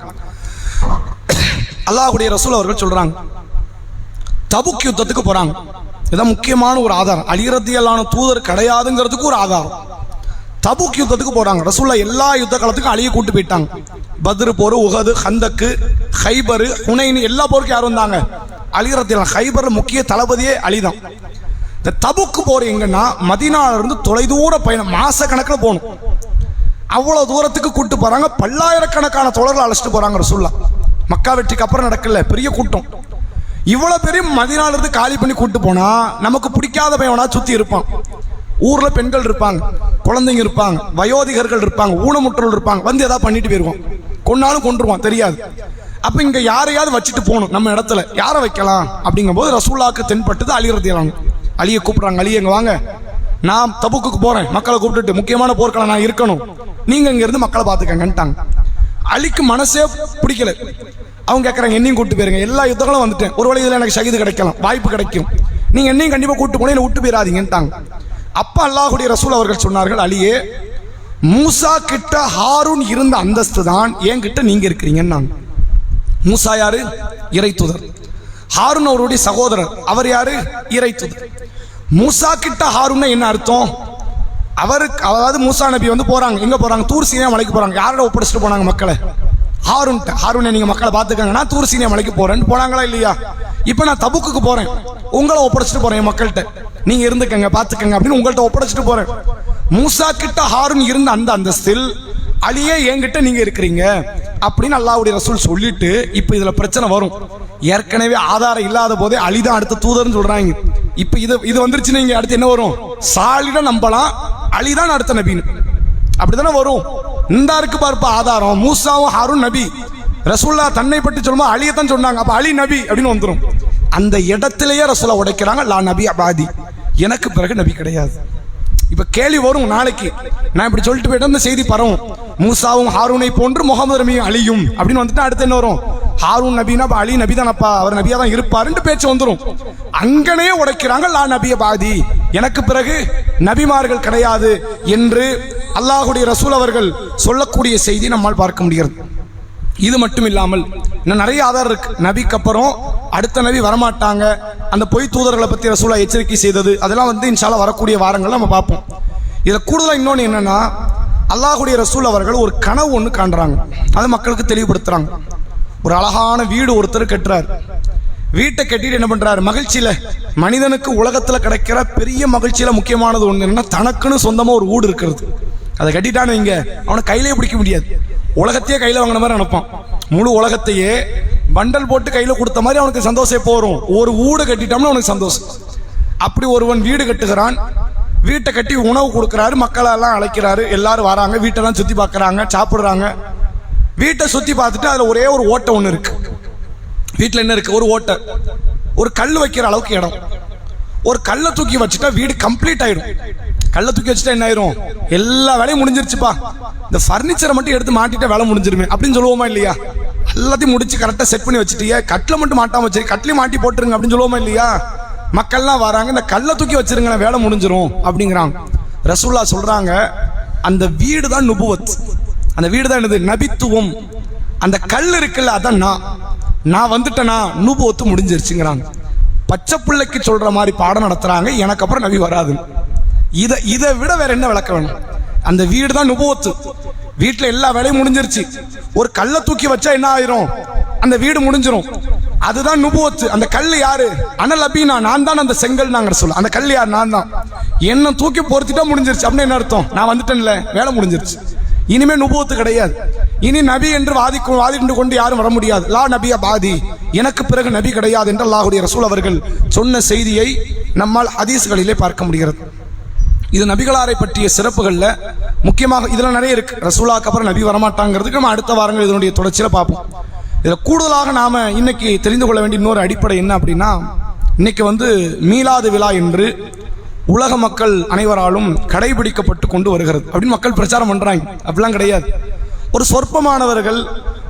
அல்லாஹ்வுடைய ரசூல் அவர்கள் சொல்றாங்க, தபுக் யுத்தத்துக்கு போறாங்க. இதான் முக்கியமான ஒரு ஆதாரம். அலி ரலியல்லாஹு தூதர் கிடையாதுங்கிறதுக்கு ஒரு ஆதாரம். தபுக் யுத்தத்துக்கு போறாங்க. ரசூலுல்லாஹ் எல்லா யுத்த காலத்துக்கும் அலியை கூட்டு போயிட்டாங்க. பத்ர் போர், உஹது, ஹந்தக்கு, ஹைபர், ஹுனைன் எல்லா போருக்கும் யார் வந்தாங்க? அலி ரலியல்லாஹு. ஹைபர்ல முக்கிய தளபதியே அலிதான். இந்த தபுக்கு போர் எங்கன்னா மதீனால இருந்து தொலைதூர பயணம், மாச கணக்கில் போகணும். அவ்வளவு தூரத்துக்கு கூட்டு போறாங்க. பல்லாயிரக்கணக்கான தோழர்கள் அழைச்சிட்டு போறாங்க ரசூலுல்லாஹ். மக்கா வெற்றிக்கு அப்புறம் நடக்கல, பெரிய கூட்டம். இவ்வளவு பெரிய மதீனால இருந்து காலி பண்ணி கூட்டு போனா நமக்கு பிடிக்காத பையனா சுத்தி இருப்பான். ஊர்ல பெண்கள் இருப்பாங்க, குழந்தைங்க இருப்பாங்க, வயோதிகர்கள் இருப்பாங்க, ஊனமுற்றோர்கள் இருப்பாங்க. வந்து ஏதாவது பண்ணிட்டு போயிருவான், கொன்னாலும் கொண்டுருவான், தெரியாது. அப்ப இங்க யாரையாவது வச்சுட்டு போகணும். நம்ம இடத்துல யாரை வைக்கலாம் அப்படிங்கும் போது ரசூலுல்லாஹ்க்கு தென்பட்டது அலி ரலியல்லாஹு. அலியை கூப்பிடுறாங்க, அலி எங்க வாங்க, நான் தபுக்கு போறேன், மக்களை கூப்பிட்டுட்டு முக்கியமான போர்க்களம் நான் இருக்கணும், நீங்க இங்க இருந்து மக்களை பாத்துக்கங்கன்ட்டாங்க. அலிக்கு மனசே பிடிக்கல. அவங்க கேட்கறாங்க, என்னையும் கூட்டு போயிருங்க, எல்லா யுத்தங்களும் வந்துட்டேன், ஒரு வழியில் எனக்கு ஷஹீது கிடைக்கலாம், வாய்ப்பு கிடைக்கும், நீங்க என்னையும் கண்டிப்பா கூட்டு போன, என்ன விட்டு போயிடாதீங்கன்ட்டாங்க. அப்ப அல்லாஹ்வுடைய ரசூல் அவர்கள் சொன்னார்கள், அலியே, மூசா கிட்ட ஹாரூன் இருந்த அந்தஸ்து தான் என்கிட்ட நீங்க இருக்கிறீங்கன்னு. மூசா யாரு? இறை தூதர். ஹாரூன் அவருடைய சகோதரர். அவர் யாரு? இறை தூதர். மூசா கிட்ட ஹாரூன் என்ன அர்த்தம்? அவருக்கு, அதாவது மூசா நபி வந்து போறாங்க, எங்க போறாங்க? தூர் சீனா மலைக்கு போறாங்க. யாரோட ஒப்படைச்சிட்டு போனாங்க மக்களை? ஹாரூனை நீங்க மக்களை பாத்துக்கங்க, நான் தூர் சீனா மலைக்கு போறேன்னு போனாங்களா இல்லையா? இப்ப நான் தபுக்கு போறேன், உங்களை ஒப்படைச்சிட்டு போறேன், என் மக்கள்கிட்ட நீங்க இருந்துக்கங்க, பாத்துக்கங்க அப்படின்னு உங்கள்கிட்ட ஒப்படைச்சிட்டு போறேன். மூசா கிட்ட ஹாரூன் இருந்த அந்த அந்தஸ்தில் அலியே என்கிட்ட நீங்க இருக்கிறீங்க அப்படின்னு அல்லாஹ்வுடைய ரசூல் சொல்லிட்டு, இப்ப இதுல பிரச்சனை வரும். ஏற்கனவே ஆதாரம் இல்லாத போதே அலிதான் அடுத்த தூதர்னு சொல்றாங்க. இப்ப இது வந்துருச்சுன்னா இங்க அடுத்து என்ன வரும்? சாலிடா நம்பலாம், அலிதான் அடுத்த நபின்னு, அப்படித்தானே வரும். இந்த இருக்கு பார்ப்ப ஆதாரம், மூசாவும் ஹாரூன் நபி, ரசூலுல்லாஹ் தன்னை பற்றி சொல்லுமா அலியத்தான் சொன்னாங்க, அப்ப அலி நபி அப்படின்னு வந்துடும். அந்த இடத்திலேயே ரசூலுல்லாஹ் உடைக்கிறாங்க, லா நபி அபாதி, எனக்கு பிறகு நபி கிடையாது. இப்ப கேள்வி வரும் நாளைக்கு, நான் இப்படி சொல்லிட்டு போயிட்டு இந்த செய்தி பரவும், மூசாவும் ஹாரூனை போன்று முகமது நபியும் அலியும் அப்படின்னு வந்துட்டு அடுத்து என்ன வரும்? ஹாரூன் நபினா அலி நபி தானப்பா, அவர் நபியா தான் இருப்பாருன்னு பேச்சு வந்துடும். அங்கனே உடைக்கிறாங்க, லா நபிய பாதி, எனக்கு பிறகு நபிமார்கள் கிடையாது என்று அல்லாஹ்வுடைய ரசூல் அவர்கள் சொல்லக்கூடிய செய்தி நம்மால் பார்க்க முடிகிறது. இது மட்டும் இல்லாமல் இன்னும் நிறைய ஆதாரம் இருக்கு. நபிக்கு அப்புறம் அடுத்த நபி வரமாட்டாங்க, அந்த பொய் தூதர்களை பத்தி ரசூலுல்லாஹ் எச்சரிக்கை செய்தது, அதெல்லாம் வந்து இன்ஷா அல்லாஹ் வரக்கூடிய வாரங்கள் நம்ம பார்ப்போம். இதுல கூடுதலா இன்னொன்னு என்னன்னா, அல்லாஹ்வுடைய ரசூல் அவர்கள் ஒரு கனவு ஒன்று காண்றாங்க, அதை மக்களுக்கு தெளிவுபடுத்துறாங்க. ஒரு அழகான வீடு ஒருத்தர் கட்டுறாரு. வீட்டை கட்டிட்டு என்ன பண்றாரு? மகிழ்ச்சியில, மனிதனுக்கு உலகத்துல கிடைக்கிற பெரிய மகிழ்ச்சியில முக்கியமானது ஒண்ணு என்னன்னா, தனக்குன்னு சொந்தமா ஒரு வீடு இருக்கிறது. அதை கட்டிட்டான்னு வைங்க, அவனை கையிலே பிடிக்க முடியாது. உலகத்தையே கையில வாங்கின மாதிரி நினைப்பான். முழு உலகத்தையே பண்டல் போட்டு கையில கொடுத்த மாதிரி அவனுக்கு சந்தோஷம் போறோம். ஒரு வீடு கட்டிட்டோம்னா அவனுக்கு சந்தோஷம். அப்படி ஒருவன் வீடு கட்டுகிறான். வீட்டை கட்டி உணவு கொடுக்கிறாரு, மக்களெல்லாம் அழைக்கிறாரு, எல்லாரும் வராங்க, வீட்டெல்லாம் சுத்தி பார்க்கறாங்க, சாப்பிடுறாங்க. வீட்டை சுத்தி பார்த்துட்டு அதுல ஒரே ஒரு ஓட்டை ஒண்ணு இருக்கு. வீட்டுல என்ன இருக்கு? ஒரு ஓட்டை, ஒரு கல் வைக்கிற அளவுக்கு இடம். ஒரு கல்லை தூக்கி வச்சுட்டா வீடு கம்ப்ளீட் ஆயிடும். கல்லை தூக்கி வச்சுட்டா என்ன ஆயிரும்? எல்லா வேலையும் முடிஞ்சிருச்சுப்பா, இந்த பர்னிச்சரை மட்டும் எடுத்து மாட்டிட்டா வேலை முடிஞ்சிருமே அப்படின்னு சொல்லுவோமா இல்லையா? எல்லாத்தையும் முடிச்சு கரெக்டா செட் பண்ணி வச்சுட்டீங்க, கட்டில மட்டும் மாட்டாம வச்சு கட்டிலையும் மாட்டி போட்டுருங்க அப்படின்னு சொல்லுவோமா இல்லையா? மக்கள்லாம் வராங்க, இந்த கல்லை தூக்கி வச்சிருங்க, வேலை முடிஞ்சிரும் அப்படிங்கிறாங்க. ரசூலுல்லாஹ் சொல்றாங்க, அந்த வீடு தான் நுபுவத், அந்த வீடு தான் என்னது? நபித்துவம். அந்த கல் இருக்குல்ல, அதான் நான் வந்துட்டேனா நுபுவத்து முடிஞ்சிருச்சுங்கிறாங்க. பச்சை பிள்ளைக்கு சொல்ற மாதிரி பாடம் நடத்துறாங்க, எனக்கு அப்புறம் நபி வராது. இதை விட வேற என்ன விளக்க வேணும்? அந்த வீடு தான் நுபுவத்து. வீட்டுல எல்லா வேலையும் முடிஞ்சிருச்சு. ஒரு கல்லை தூக்கி வச்சா என்ன ஆயிரும்? அந்த வீடு முடிஞ்சிரும். அதுதான் நுபுவத்து. அந்த கல் யாரு? அனல் அபீனா, நான் தான் அந்த செங்கல் நாங்க சொல்ல. அந்த கல் யார்? நான் தான். என்ன தூக்கி பொறுத்துட்டா முடிஞ்சிருச்சு அப்படின்னு என்ன அர்த்தம்? நான் வந்துட்டேன்ல, வேலை முடிஞ்சிருச்சு. இனிமே நுபுவத்து கிடையாது. இனி நபி என்று வாதிட்டு கொண்டு யாரும் வர முடியாது. லா நபிய பாதி, எனக்கு பிறகு நபி கிடையாது என்று அல்லாஹ்வுடைய ரசூல் அவர்கள் சொன்ன செய்தியை நம்மால் ஹதீஸ்களிலே பார்க்க முடிகிறது. இது நபிகளாரை பற்றிய சிறப்புகள்ல முக்கியமாக இதுல நிறைய இருக்கு. ரசூலுல்லாஹ்க்கு அப்புறம் நபி வரமாட்டாங்கிறதுக்கு நம்ம அடுத்த வாரங்கள் இதனுடைய தொடர்ச்சியில பார்ப்போம். இதுல கூடுதலாக நாம இன்னைக்கு தெரிந்து கொள்ள வேண்டிய இன்னொரு அடிப்படை என்ன அப்படின்னா, இன்னைக்கு மீலாது விழா என்று உலக மக்கள் அனைவராலும் கடைபிடிக்கப்பட்டு கொண்டு வருகிறது அப்படின்னு மக்கள் பிரச்சாரம் பண்றாங்க. அப்படிலாம் கிடையாது. ஒரு சொற்பமானவர்கள்,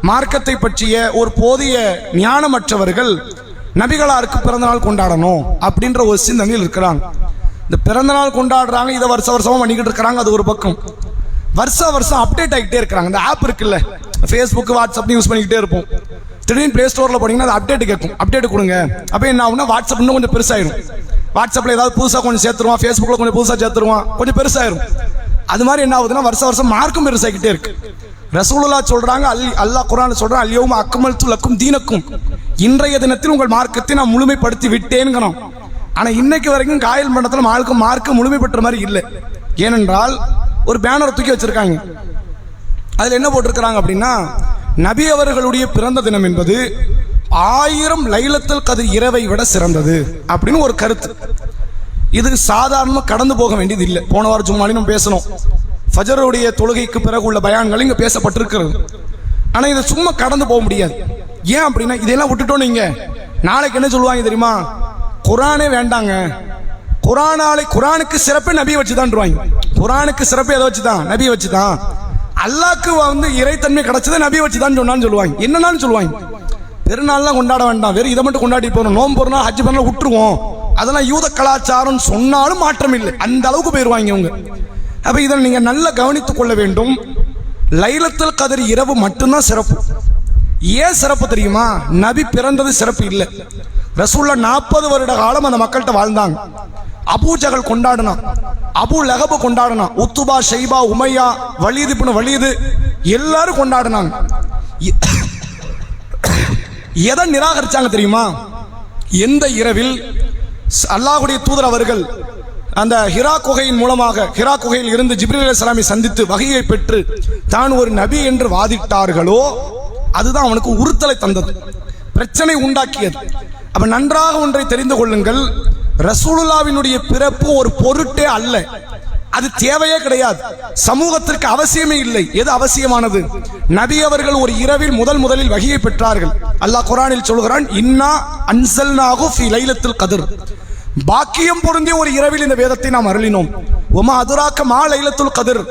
மார்க்கத்தை பற்றிய ஒரு போதிய ஞானமற்றவர்கள் நபிகளாருக்கு பிறந்தநாள் கொண்டாடணும் அப்படின்ற ஒரு சிந்தனையில் இருக்கிறாங்க. இந்த பிறந்தநாள் கொண்டாடுறாங்க, இதை வருஷ வருஷமா பண்ணிக்கிட்டு இருக்கிறாங்க. அது ஒரு பக்கம். வருஷம் அப்டேட் ஆகிட்டே இருக்கிறாங்க. இந்த ஆப் இருக்குல்ல, ஃபேஸ்புக், வாட்ஸ்அப் யூஸ் பண்ணிக்கிட்டே இருப்போம். திடீர்னு பிளே ஸ்டோரில் போனீங்கன்னா அது அப்டேட் கேட்கும், அப்டேட் கொடுங்க. அப்போ என்ன ஆகும்னா வாட்ஸ்அப் இன்னும் கொஞ்சம் பெருசாயிரும். வாட்ஸ்அப்பில் ஏதாவது புதுசாக கொஞ்சம் சேர்த்துருவான், ஃபேஸ்புக்கில் கொஞ்சம் புதுசாக சேர்த்துருவான், கொஞ்சம் பெருசாயிரும். அது மாதிரி என்ன ஆகுதுன்னா வருஷம் மார்க்கும் பெருசாகிட்டே இருக்கு. ரசூலுல்லாஹ் சொல்றாங்க, அல்லாஹ் குர்ஆன்ல சொல்றான், அல்யௌம அக்மல்து லக்கும் தீனக்கும், இன்றைய தினத்தில் உங்கள் மார்க்கத்தை நான் முழுமைப்படுத்தி விட்டேன்கிறோம். ஆனா இன்னைக்கு வரைக்கும் காயல் மண்டலத்தில் மார்க்க முழுமை பெற்ற மாதிரி இல்லை. ஏனென்றால் ஒரு பேனர் தூக்கி வச்சிருக்காங்க. அதுல என்ன போட்டிருக்கிறாங்க அப்படின்னா, நபி அவர்களுடைய பிறந்த தினம் என்பது 1000 லைலத்துல் கத்ர் இரவை விட சிறந்தது அப்படின்னு ஒரு கருத்து. இது சாதாரணமாக கடந்து போக வேண்டியது இல்லை. போன வாரம் ஜும்மாலையும் நம்ம பேசணும். ஃபஜருடைய தொழுகைக்கு பிறகு உள்ள பயான்கள் இங்கே பேசப்பட்டிருக்கிறது. ஆனால் இதை சும்மா கடந்து போக முடியாது. ஏன் அப்படின்னா இதெல்லாம் விட்டுட்டோம். நீங்க நாளைக்கு என்ன சொல்லுவாங்க தெரியுமா? குரானே வேண்டாங்க, குரானுக்கு சிறப்பே நபியை வச்சுதான். குரானுக்கு சிறப்பே எதை வச்சுதான்? நபியை வச்சுதான். அல்லாஹ்க்கு இறைத்தன்மை கிடைச்சதை நபியை வச்சுதான் சொன்னான்னு சொல்லுவாங்க. என்னன்னு சொல்லுவாங்க? பெருநாள்லாம் கொண்டாட வேண்டாம், வெறும் இதை மட்டும் கொண்டாடி போறோம், நோம்பு போறோம், ஹஜ் பண்ணலாம் விட்டுருவோம், அதெல்லாம் யூத கலாச்சாரம் சொன்னாலும் மாற்றம் இல்லை. அந்த அளவுக்கு போயிருவாங்க இவங்க. அப்ப இதை நீங்க நல்லா கவனித்துக் கொள்ள வேண்டும். லைலத்துல் கத்ர் இரவு மட்டும்தான் சிறப்பு. ஏன் சிறப்பு தெரியுமா? நபி பிறந்தது சிறப்பு இல்லை. ரசூலுல்லாஹ் 40 வருட காலம் அந்த மக்கள்கிட்ட வாழ்ந்தாங்க. அபூ ஜஹல் கொண்டாடினான், அபூ லஹப் கொண்டாடினான், Utba, Shaiba, Umayya, Walid ibn Walid எல்லாரும் கொண்டாடினாங்க. எதை நிராகரிச்சாங்க தெரியுமா? எந்த இரவில் அல்லாஹ்வுடைய தூதர் அவர்கள் அந்த ஹிரா குகையின் மூலமாக, ஹிரா குகையில் இருந்து ஜிப்ரீல் அலைஹிஸ்ஸலாமை சந்தித்து வஹியை பெற்று தான் ஒரு நபி என்று வாதிட்டார்களோ அதுதான் அவனுக்கு உறுத்தலை தந்தது, பிரச்சனை உண்டாக்கியது. அப்ப நன்றாக ஒன்றை தெரிந்து கொள்ளுங்கள், ரசூலுல்லாஹ்வினுடைய பிறப்பு ஒரு பொருட்டே அல்ல. அது தேவையே கிடையாது, சமூகத்திற்கு அவசியமே இல்லை. எது அவசியமானது? நபி அவர்கள் ஒரு இரவில் முதலில் வஹியை பெற்றார்கள். அல்லாஹ் குர்ஆனில் சொல்கிறான், இன்னா அன்ஸல்நாஹு ஃபீ லைலத்துல் கத்ர், பாக்கியம் பொருந்திய ஒரு இரவில் இந்த வேதத்தை நாம் அருளினோம். உமா அதுராக்க மா லைலத்துல் கத்ர்,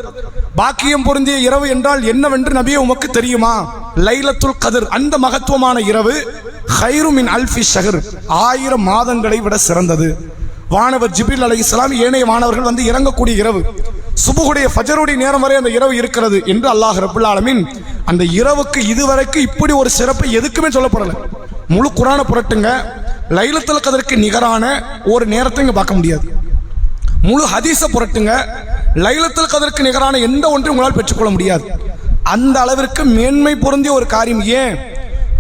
பாக்கியம் பொருந்திய இரவு என்றால் என்னவென்று நபியே உமக்கு தெரியுமா? லைலத்துல் கத்ர், அந்த மகத்துவமான இரவு கைரு மின் அல்ஃபி ஷஹர், 1000 மாதங்களை விட சிறந்தது. வானவர் ஜிப்ரீல் அலைஹிஸ்ஸலாம் ஏனைய வானவர்கள் இறங்கக்கூடிய இரவு, சுபுகுடைய ஃபஜருடைய நேரம் வரை அந்த இரவு இருக்கிறது என்று அல்லாஹ் ரப்பல் ஆலமீன் அந்த இரவுக்கு இதுவரைக்கும் இப்படி ஒரு சிறப்பு எதுக்குமே சொல்லப்படலை. முழு குர்ஆனை புரட்டுங்க, லைலத்துல் கத்ருக்கு நிகரான ஒரு நேரத்தை இங்க பார்க்க முடியாது. முழு ஹதீஸை புரட்டுங்க, லைலத்துல் கத்ருக்கு நிகரான எந்த ஒன்றையும் உங்களால் பெற்றுக்கொள்ள முடியாது. அந்த அளவிற்கு மேன்மை பொருந்திய ஒரு காரியம். ஏன்?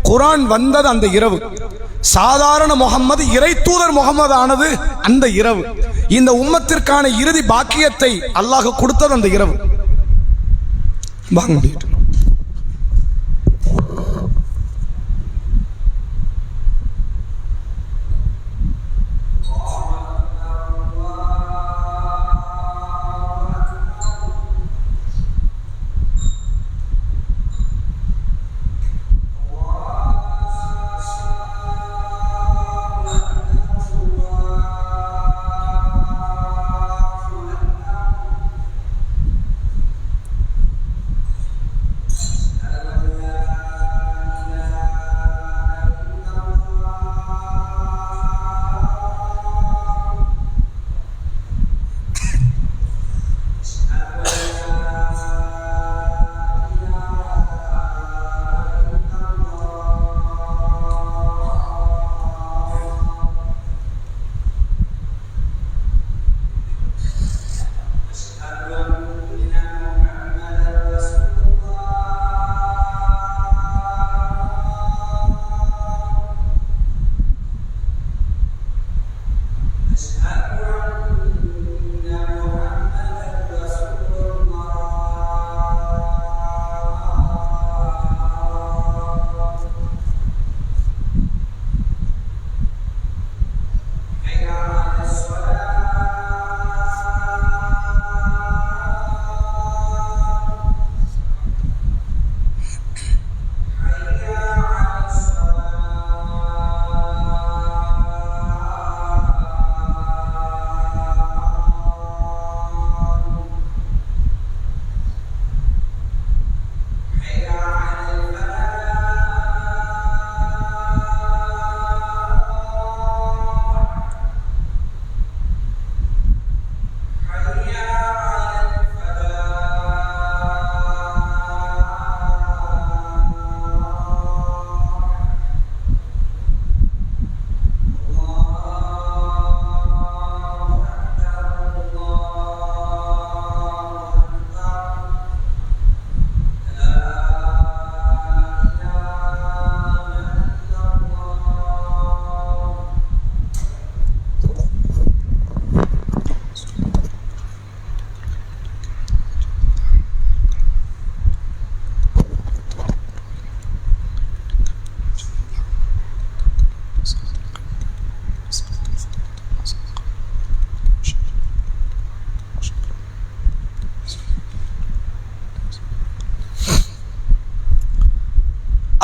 குர்ஆன் வந்தது அந்த இரவு, சாதாரண முகம்மது இறை தூதர் முகமது ஆனது அந்த இரவு, இந்த உம்மத்திற்கான இறுதி பாக்கியத்தை அல்லாஹ் கொடுத்தது அந்த இரவு. வாங்க முடியும்.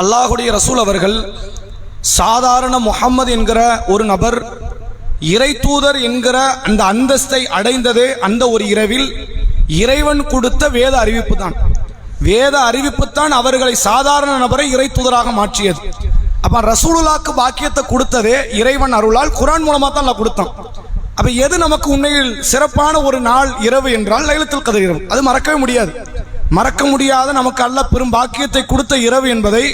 அல்லாஹுடைய ரசூல் அவர்கள் சாதாரண முஹம்மது என்கிற ஒரு நபர் இறை தூதர் என்கிற அந்த அந்தஸ்தை அடைந்ததே அந்த ஒரு இரவில் இறைவன் கொடுத்த வேத அறிவிப்பு தான். வேத அறிவிப்பு தான் அவர்களை சாதாரண நபரை இறை தூதராக மாற்றியது. அப்ப ரசூலுல்லாஹ்க்கு பாக்கியத்தை கொடுத்ததே இறைவன் அருளால் குர்ஆன் மூலமா தான் அல்லாஹ் கொடுத்தான். அப்ப எது நமக்கு உண்மையில் சிறப்பான ஒரு நாள் இரவு என்றால் லைலத்துல் கத்ர் இரவு. அது மறக்கவே முடியாது. மறக்க முடியாத நமக்கு அல்லாஹ் பெரும் பாக்கியத்தை கொடுத்த இரவு என்பதை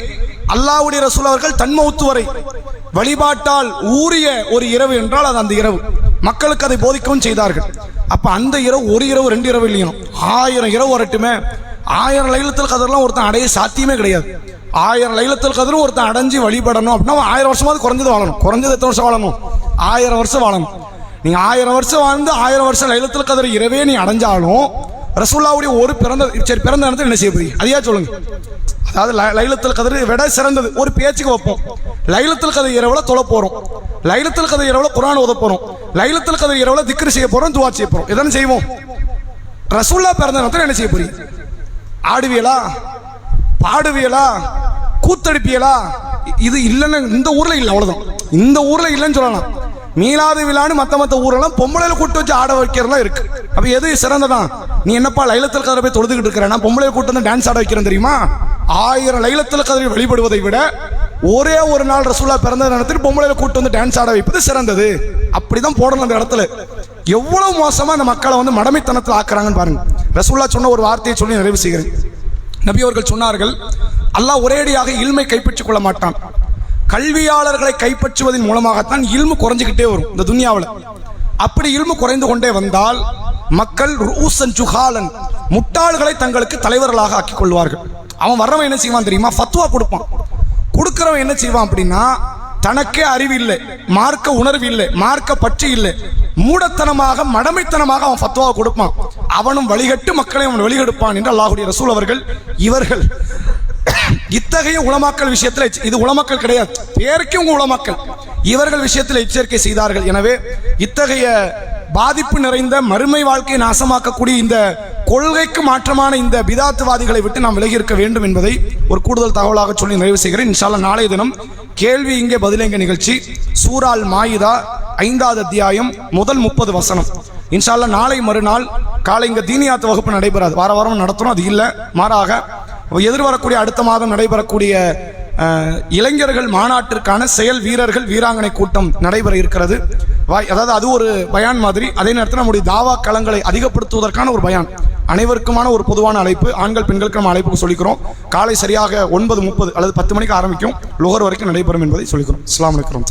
அல்லாஹ்வுடைய ரசூல் அவர்கள் தன்மௌத்து வரை வழிபாட்டால் ஊறிய ஒரு இரவு என்றால் அது அந்த இரவு. மக்களுக்கு அதை போதிக்கவும் செய்தார்கள். அப்ப அந்த இரவு ஒரு இரவு 2 இரவு இல்லையும், 1000 இரவு வரட்டுமே. 1000 லைலத்துல் கத்ர்லாம் ஒருத்தன் அடைய சாத்தியமே கிடையாது. 1000 லைலத்துல் கத்ர் ஒருத்தன் அடைஞ்சு வழிபடணும் அப்படின்னா 1000 வருஷமாவது குறைஞ்சது வாழணும். குறைஞ்சது எத்தனை வருஷம் வாழணும்? 1000 வருஷம் வாழணும். நீங்க 1000 வருஷம் வாழ்ந்து 1000 வருஷம் லைலத்துல் கத்ர் இரவே நீ அடைஞ்சாலும் ரசூலுல்லாஹ்வுடைய ஒரு பிறந்த நேரத்தில் என்ன செய்ய போறீங்க? அதையா சொல்லுங்க. அதாவது லைலத்துல் கத்ர் விட சிறந்தது ஒரு பேச்சுக்கு வைப்போம். லைலத்துல் கத்ர் இரவுல தொழ போறோம், லைலத்துல் கத்ர் இரவுல குர்ஆன் ஓத போறோம், லைலத்துல் கத்ர் இரவுல திக்ர் செய்ய போறோம், துஆ செய்ய போறோம். இதெல்லாம் செய்வோம். ரசூலுல்லாஹ் பிறந்த நேரத்தில் என்ன செய்ய போறீங்க? ஆடுவியலா, பாடுவியலா, கூத்தடிப்பியலா? இது இல்லைன்னு இந்த ஊர்ல இல்லை, அவ்வளவுதான். இந்த ஊர்ல இல்லைன்னு சொல்லலாம். மீளாது விழான்னு மத்த ஊரெல்லாம் பொம்பளையில கூட்டு வச்சு ஆட வைக்கிறதெல்லாம் இருக்கு. அப்ப எது சிறந்ததான்? நீ என்னப்பா லைலத்துல் கத்ரை போய் தொழுதுகிட்டு இருக்கிற, நான் பொம்பளையில கூட்டு வந்து டான்ஸ் ஆட வைக்கிறேன் தெரியுமா? 1000 லைலத்துல் கத்ரை வழிபடுவதை விட ஒரே ஒரு நாள் ரசூலுல்லாஹ் பிறந்த நேரத்தில் பொம்பளையில கூட்டு வந்து டான்ஸ் ஆட வைப்பது சிறந்தது. அப்படிதான் போடணும் அந்த இடத்துல. எவ்வளவு மோசமா அந்த மக்களை வந்து மடமைத்தனத்தில் ஆக்குறாங்கன்னு பாருங்க. ரசூலுல்லாஹ் சொன்ன ஒரு வார்த்தையை சொல்லி நிறைவு செய்கிறேன். நபி அவர்கள் சொன்னார்கள், அல்லாஹ் ஒரேடியாக இல்மை கைப்பற்றிக் கொள்ள மாட்டான். கல்வியாளர்களை கைப்பற்றுவதன் மூலமாகத்தான் இல்மு குறைஞ்சிக்கிட்டே வரும் இந்த துன்யாவில். அப்படி இல்மு குறைந்து கொண்டே வந்தால் மக்கள் ரூசன் ஜுஹாலன், முட்டாள்களை தங்களுக்கு தலைவர்களாக ஆக்கிக் கொள்வார்கள். அவன் வர்றவன் என்ன செய்வான் தெரியுமா? ஃபத்வா கொடுப்பான். கொடுக்கிறவன் என்ன செய்வான் அப்படின்னா, தனக்கே அறிவு இல்லை, மார்க்க உணர்வு இல்லை, மார்க்க பற்று இல்லை, மூடத்தனமாக மடமைத்தனமாக அவன் ஃபத்வா கொடுப்பான். அவனும் வழிகட்டு மக்களை அவன் வழிகெடுப்பான் என்று அல்லாஹ்வுடைய ரசூல் அவர்கள் இவர்கள் இத்தகைய உலமாக்கள் விஷயத்தில், இது உலமாக்கள் கிடையாது, பேருக்கு உங்க உலமாக்கள், இவர்கள் விஷயத்தில் எச்சரிக்கை செய்தார்கள். எனவே இத்தகைய பாதிப்பு நிறைந்த மறுமை வாழ்க்கையை நாசமாக்கக்கூடிய இந்த கொள்கைக்கு மாற்றமான இந்த பிதாத்துவாதிகளை விட்டு நாம் விலகி இருக்க வேண்டும் என்பதை ஒரு கூடுதல் தகவலாக சொல்லி நிறைவு செய்கிறேன். இன்ஷா அல்லாஹ் நாளைய தினம் கேள்வி இங்கே பதிலங்க நிகழ்ச்சி, சூரா அல் மாயிதா 5வது அத்தியாயம் முதல் 30 வசனம். இன்ஷா அல்லாஹ் நாளை மறுநாள் காலை இங்கே தீனியாத் வகுப்பு நடைபெறாது. வார வாரம் நடத்துறோம், அது இல்லை. மாறாக எதிர்வரக்கூடிய அடுத்த மாதம் நடைபெறக்கூடிய இளைஞர்கள் மாநாட்டிற்கான செயல் வீரர்கள் வீராங்கனை கூட்டம் நடைபெற இருக்கிறது. அதாவது அது ஒரு பயான் மாதிரி. அதே நேரத்தில் நம்முடைய தாவா களங்களை அதிகப்படுத்துவதற்கான ஒரு பயான், அனைவருக்குமான ஒரு பொதுவான அழைப்பு. ஆண்கள் பெண்களுக்கு நம்ம அழைப்பு சொல்லிக்கிறோம். காலை சரியாக 9:30 அல்லது 10 மணிக்கு ஆரம்பிக்கும், லுஹர் வரைக்கும் நடைபெறும் என்பதை சொல்லிக்கிறோம். அஸ்ஸலாமு அலைக்கும்.